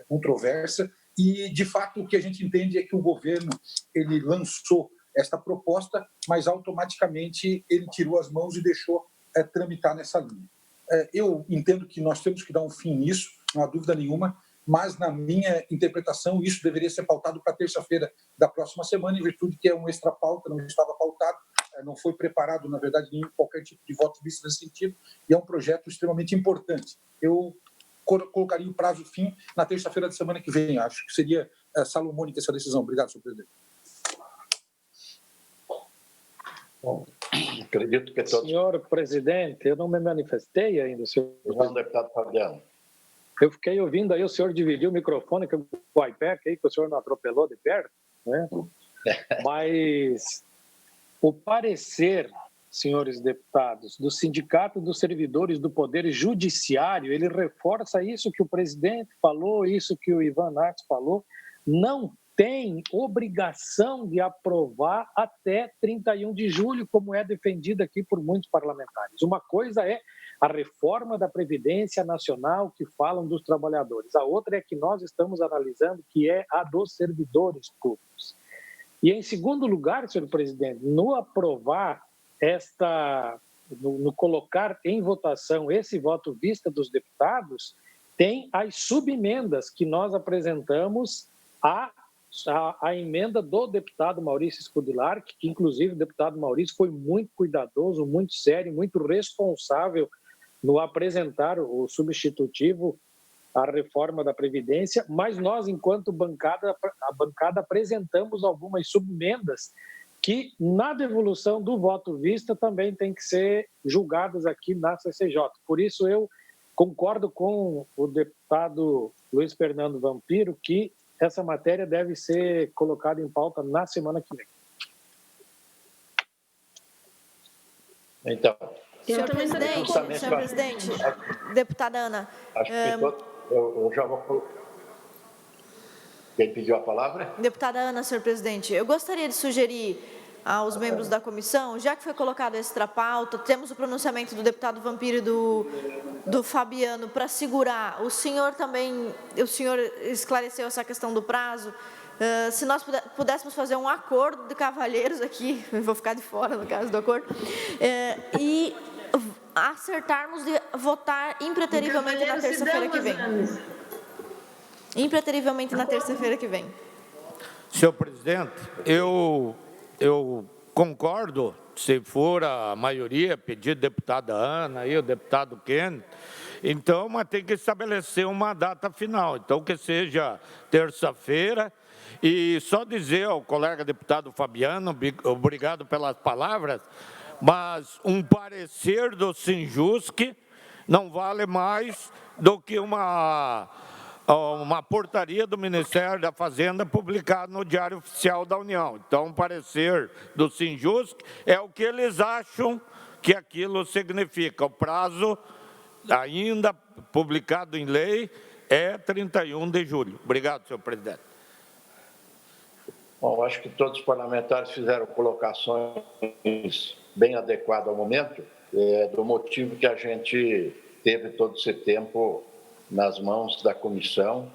Controversa, e, de fato, o que a gente entende é que o governo ele lançou esta proposta, mas automaticamente ele tirou as mãos e deixou tramitar nessa linha. Eu entendo que nós temos que dar um fim nisso, não há dúvida nenhuma, mas, na minha interpretação, isso deveria ser pautado para terça-feira da próxima semana, em virtude que é um extra pauta, não estava pautado, não foi preparado, na verdade, nenhum qualquer tipo de voto visto nesse sentido, e é um projeto extremamente importante. Eu colocaria o prazo fim na terça-feira da semana que vem. Acho que seria salomônica essa decisão. Obrigado, senhor presidente. Bom, acredito que todos... Senhor presidente, eu não me manifestei ainda, senhor. Não, deputado Fabiano. Eu fiquei ouvindo aí, o senhor dividiu o microfone com o iPad aí, que o senhor não atropelou de perto, né? Mas o parecer, senhores deputados, do Sindicato dos Servidores do Poder Judiciário, ele reforça isso que o presidente falou, isso que o Ivan Nats falou, não tem obrigação de aprovar até 31 de julho, como é defendido aqui por muitos parlamentares. Uma coisa é a reforma da Previdência Nacional, que falam dos trabalhadores. A outra é que nós estamos analisando, que é a dos servidores públicos. E, em segundo lugar, senhor presidente, no aprovar no colocar em votação esse voto vista dos deputados, tem as subemendas que nós apresentamos a emenda do deputado Maurício Scudilar, que inclusive o deputado Maurício foi muito cuidadoso, muito sério, muito responsável no apresentar o substitutivo à reforma da Previdência, mas nós, enquanto a bancada apresentamos algumas subemendas que, na devolução do voto vista, também tem que ser julgadas aqui na CCJ. Por isso, eu concordo com o deputado Luiz Fernando Vampiro que essa matéria deve ser colocada em pauta na semana que vem. Então, Senhor presidente, deputada Ana. Acho que eu já vou... Quem pediu a palavra? Deputada Ana, senhor presidente, eu gostaria de sugerir aos membros da comissão, já que foi colocado extra pauta, temos o pronunciamento do deputado Vampiro e do Fabiano para segurar. O senhor esclareceu essa questão do prazo. Se nós pudéssemos fazer um acordo de cavalheiros aqui, vou ficar de fora no caso do acordo, e acertarmos de votar impreterivelmente na terça-feira que vem. Impreterivelmente na terça-feira que vem. Senhor presidente, eu concordo, se for a maioria, pedir deputada Ana e o deputado Ken, então, mas tem que estabelecer uma data final. Então, que seja terça-feira. E só dizer ao colega deputado Fabiano, obrigado pelas palavras, mas um parecer do Sinjusc não vale mais do que uma portaria do Ministério da Fazenda publicada no Diário Oficial da União. Então, o parecer do Sinjusc é o que eles acham que aquilo significa. O prazo, ainda publicado em lei, é 31 de julho. Obrigado, senhor presidente. Bom, acho que todos os parlamentares fizeram colocações bem adequadas ao momento, do motivo que a gente teve todo esse tempo nas mãos da comissão,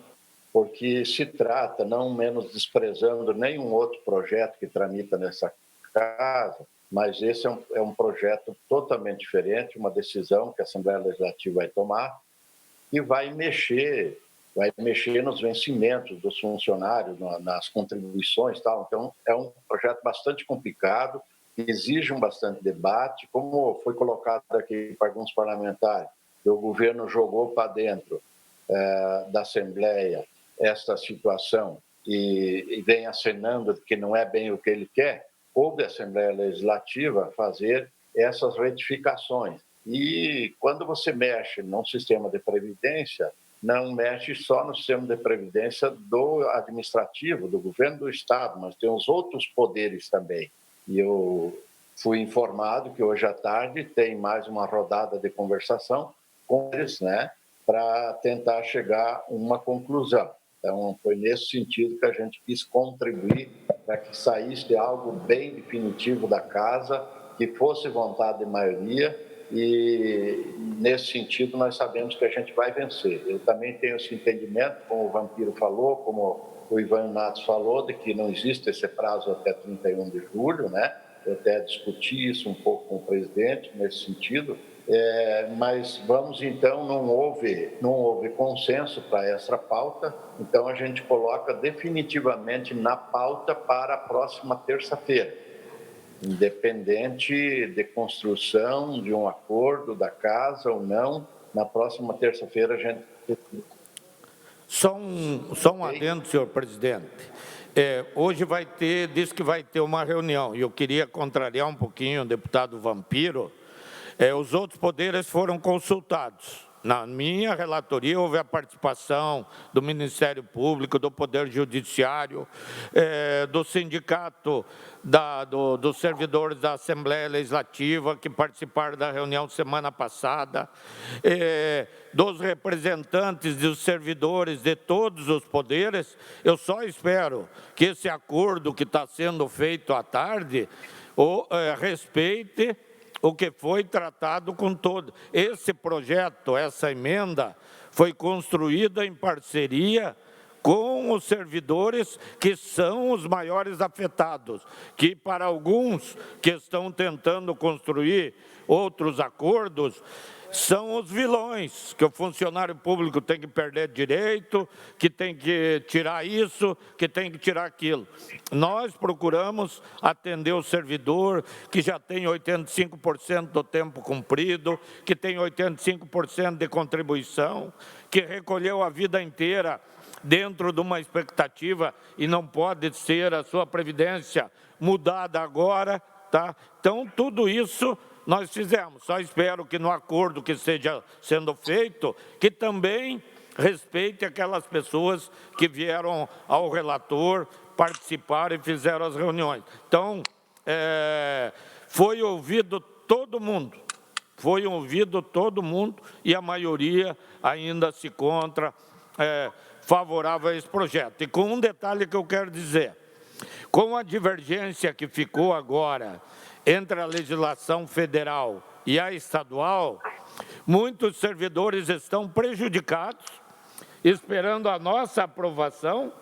porque se trata, não menos desprezando nenhum outro projeto que tramita nessa casa, mas esse é um projeto totalmente diferente, uma decisão que a Assembleia Legislativa vai tomar e vai mexer nos vencimentos dos funcionários, nas contribuições e tal. Então, é um projeto bastante complicado, que exige um bastante debate, como foi colocado aqui para alguns parlamentares. O governo jogou para dentro da Assembleia esta situação e vem acenando que não é bem o que ele quer. Coube a Assembleia Legislativa fazer essas retificações. E quando você mexe num sistema de previdência, não mexe só no sistema de previdência do administrativo, do governo do Estado, mas tem os outros poderes também. E eu fui informado que hoje à tarde tem mais uma rodada de conversação com eles, né, para tentar chegar a uma conclusão. Então, foi nesse sentido que a gente quis contribuir para que saísse algo bem definitivo da casa, que fosse vontade de maioria e, nesse sentido, nós sabemos que a gente vai vencer. Eu também tenho esse entendimento, como o Vampiro falou, como o Ivan Matos falou, de que não existe esse prazo até 31 de julho, né? Eu até discuti isso um pouco com o presidente nesse sentido, mas vamos então, não houve consenso para essa pauta, então a gente coloca definitivamente na pauta para a próxima terça-feira, independente de construção de um acordo da casa ou não, na próxima terça-feira a gente... Só um adendo, senhor presidente. Hoje diz que vai ter uma reunião, e eu queria contrariar um pouquinho o deputado Vampiro. Os outros poderes foram consultados. Na minha relatoria houve a participação do Ministério Público, do Poder Judiciário, do Sindicato dos Servidores da Assembleia Legislativa, que participaram da reunião semana passada, dos representantes dos servidores de todos os poderes. Eu só espero que esse acordo que está sendo feito à tarde respeite o que foi tratado com todo. Esse projeto, essa emenda, foi construída em parceria com os servidores que são os maiores afetados, que para alguns que estão tentando construir outros acordos, são os vilões, que o funcionário público tem que perder direito, que tem que tirar isso, que tem que tirar aquilo. Nós procuramos atender o servidor que já tem 85% do tempo cumprido, que tem 85% de contribuição, que recolheu a vida inteira dentro de uma expectativa e não pode ser a sua previdência mudada agora, tá? Então, tudo isso nós fizemos. Só espero que no acordo que esteja sendo feito, que também respeite aquelas pessoas que vieram ao relator, participaram e fizeram as reuniões. Então, foi ouvido todo mundo. Foi ouvido todo mundo e a maioria ainda se encontra favorável a esse projeto. E com um detalhe que eu quero dizer, com a divergência que ficou agora entre a legislação federal e a estadual, muitos servidores estão prejudicados, esperando a nossa aprovação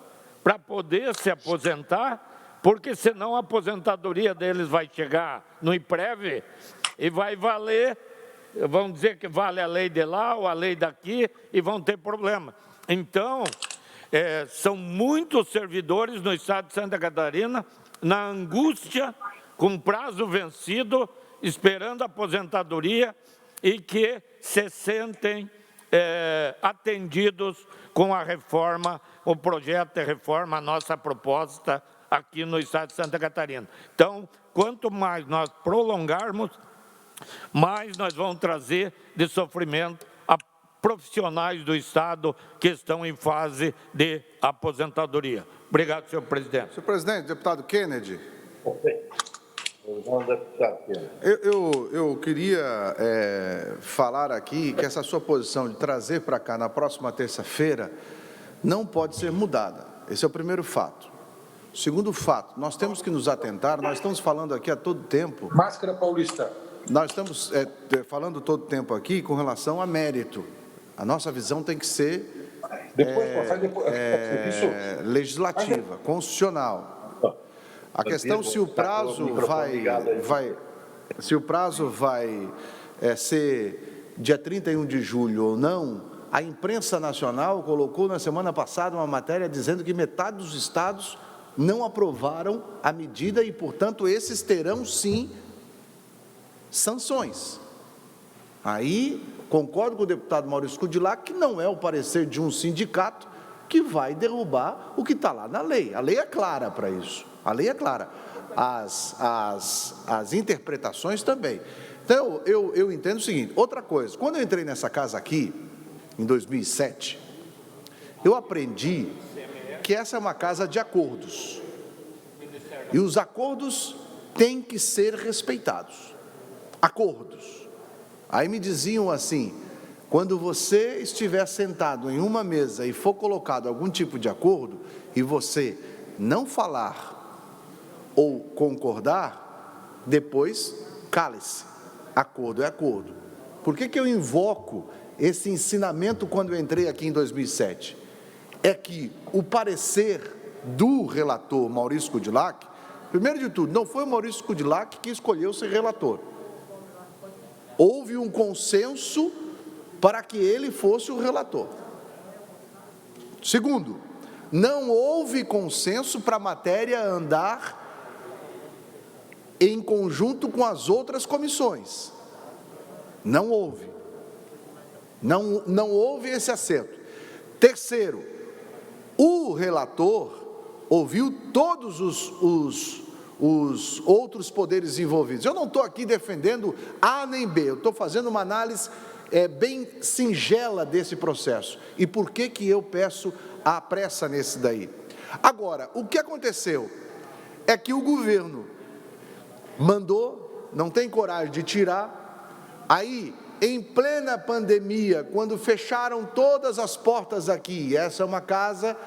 para poder se aposentar, porque senão a aposentadoria deles vai chegar no IPREV e vai valer, vão dizer que vale a lei de lá ou a lei daqui e vão ter problema. Então, são muitos servidores no estado de Santa Catarina na angústia, com prazo vencido, esperando a aposentadoria e que se sentem atendidos com a reforma, o projeto de reforma, a nossa proposta aqui no estado de Santa Catarina. Então, quanto mais nós prolongarmos, mais nós vamos trazer de sofrimento a profissionais do estado que estão em fase de aposentadoria. Obrigado, senhor presidente. Senhor presidente, deputado Kennedy. Eu queria falar aqui que essa sua posição de trazer para cá na próxima terça-feira não pode ser mudada. Esse é o primeiro fato. O segundo fato, nós temos que nos atentar, nós estamos falando aqui a todo tempo... Máscara Paulista. Nós estamos falando todo tempo aqui com relação a mérito. A nossa visão tem que ser legislativa, constitucional. A questão se o prazo vai ser dia 31 de julho ou não, a imprensa nacional colocou na semana passada uma matéria dizendo que metade dos estados não aprovaram a medida e, portanto, esses terão, sim, sanções. Aí, concordo com o deputado Maurício Kudilac que não é o parecer de um sindicato que vai derrubar o que está lá na lei. A lei é clara para isso. A lei é clara, as interpretações também. Então, eu entendo o seguinte, outra coisa, quando eu entrei nessa casa aqui, em 2007, eu aprendi que essa é uma casa de acordos, e os acordos têm que ser respeitados, acordos. Aí me diziam assim, quando você estiver sentado em uma mesa e for colocado algum tipo de acordo, e você não falar ou concordar, depois cale-se. Acordo é acordo. Por que eu invoco esse ensinamento quando eu entrei aqui em 2007? É que o parecer do relator Maurício Coudilac, primeiro de tudo, não foi o Maurício Coudilac que escolheu ser relator. Houve um consenso para que ele fosse o relator. Segundo, não houve consenso para a matéria andar em conjunto com as outras comissões. Não houve. Não houve esse acerto. Terceiro, o relator ouviu todos os outros poderes envolvidos. Eu não estou aqui defendendo A nem B, eu estou fazendo uma análise bem singela desse processo. E por que eu peço a pressa nesse daí? Agora, o que aconteceu é que o governo mandou, não tem coragem de tirar, aí, em plena pandemia, quando fecharam todas as portas aqui, essa é uma casa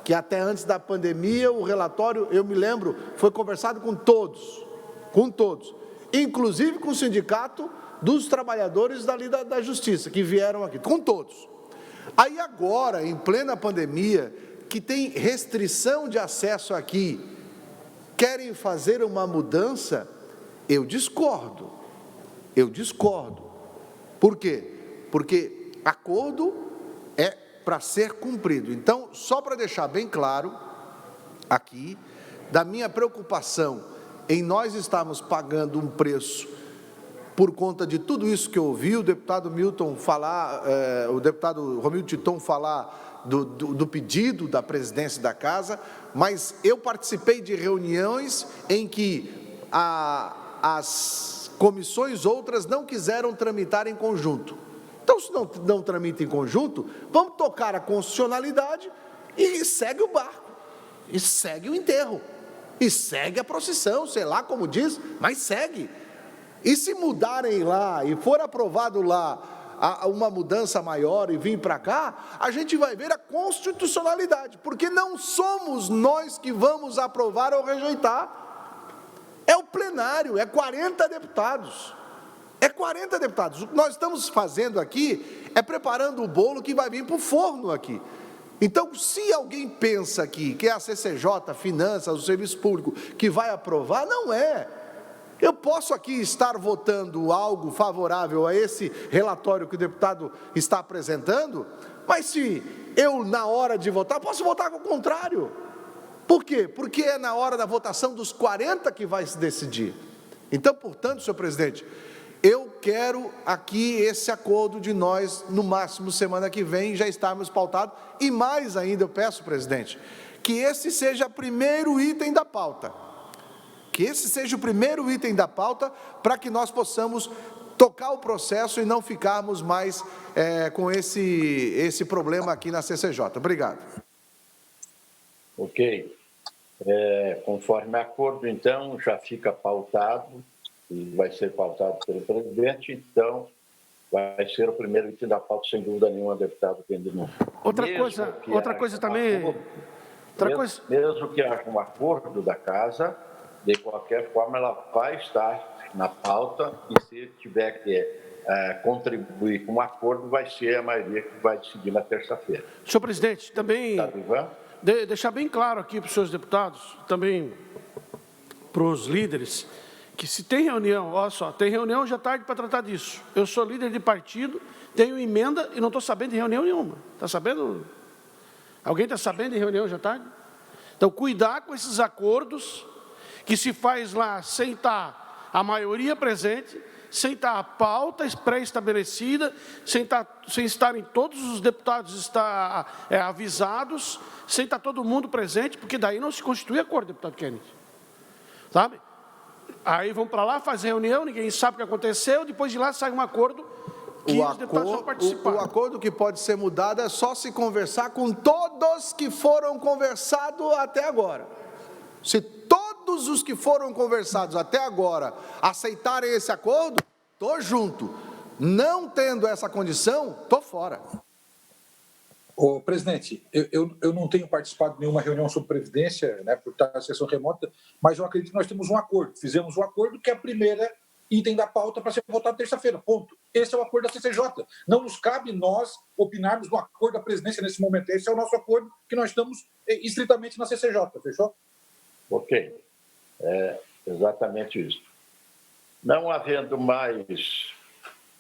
que até antes da pandemia, o relatório, eu me lembro, foi conversado com todos, inclusive com o sindicato dos trabalhadores da Justiça, que vieram aqui, com todos. Aí agora, em plena pandemia, que tem restrição de acesso aqui, querem fazer uma mudança, eu discordo. Por quê? Porque acordo é para ser cumprido. Então, só para deixar bem claro aqui, da minha preocupação em nós estarmos pagando um preço por conta de tudo isso que eu ouvi, o deputado Milton falar, o deputado Romildo Titon falar do pedido da presidência da Casa, mas eu participei de reuniões em que as comissões outras não quiseram tramitar em conjunto. Então, se não tramita em conjunto, vamos tocar a constitucionalidade e segue o barco, e segue o enterro, e segue a procissão, sei lá como diz, mas segue. E se mudarem lá e for aprovado lá uma mudança maior e vir para cá, a gente vai ver a constitucionalidade, porque não somos nós que vamos aprovar ou rejeitar. É o plenário, é 40 deputados. É 40 deputados. O que nós estamos fazendo aqui é preparando o bolo que vai vir para o forno aqui. Então, se alguém pensa aqui que é a CCJ, Finanças, o Serviço Público, que vai aprovar, não é. Eu posso aqui estar votando algo favorável a esse relatório que o deputado está apresentando, mas se eu, na hora de votar, posso votar com o contrário. Por quê? Porque é na hora da votação dos 40 que vai se decidir. Então, portanto, senhor presidente, eu quero aqui esse acordo de nós, no máximo semana que vem, já estarmos pautados, e mais ainda eu peço, presidente, que esse seja o primeiro item da pauta. Para que nós possamos tocar o processo e não ficarmos mais com esse problema aqui na CCJ. Obrigado. Ok. Conforme acordo, então, já fica pautado, e vai ser pautado pelo presidente, então vai ser o primeiro item da pauta, sem dúvida nenhuma, deputado Kendimon. Outra coisa também... Mesmo que haja um acordo da Casa, de qualquer forma, ela vai estar na pauta, e se tiver que contribuir com um acordo, vai ser a maioria que vai decidir na terça-feira. Senhor presidente, também deixar bem claro aqui para os senhores deputados, também para os líderes, que se tem reunião, olha só, tem reunião hoje à tarde para tratar disso. Eu sou líder de partido, tenho emenda e não estou sabendo de reunião nenhuma. Está sabendo? Alguém está sabendo de reunião hoje à tarde? Então, cuidar com esses acordos que se faz lá sem estar a maioria presente, sem estar a pauta pré-estabelecida, sem estarem todos os deputados avisados, sem estar todo mundo presente, porque daí não se constitui acordo, deputado Kennedy. Sabe? Aí vão para lá, faz reunião, ninguém sabe o que aconteceu, depois de lá sai um acordo que os deputados vão participar. O acordo que pode ser mudado é só se conversar com todos que foram conversados até agora. Se todos os que foram conversados até agora aceitarem esse acordo, estou junto. Não tendo essa condição, estou fora. Ô, presidente, eu não tenho participado de nenhuma reunião sobre Previdência, né, por estar na sessão remota, mas eu acredito que nós temos um acordo. Fizemos um acordo que a primeira item da pauta para ser votado terça-feira. Ponto. Esse é o acordo da CCJ. Não nos cabe nós opinarmos no acordo da presidência nesse momento. Esse é o nosso acordo, que nós estamos estritamente na CCJ. Fechou? Ok. É exatamente isso. Não havendo mais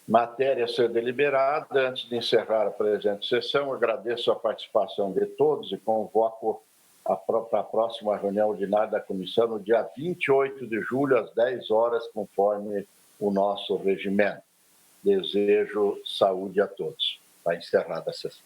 matéria a ser deliberada, antes de encerrar a presente sessão, agradeço a participação de todos e convoco para a próxima reunião ordinária da comissão no dia 28 de julho, às 10 horas, conforme o nosso regimento. Desejo saúde a todos. Está encerrada a sessão.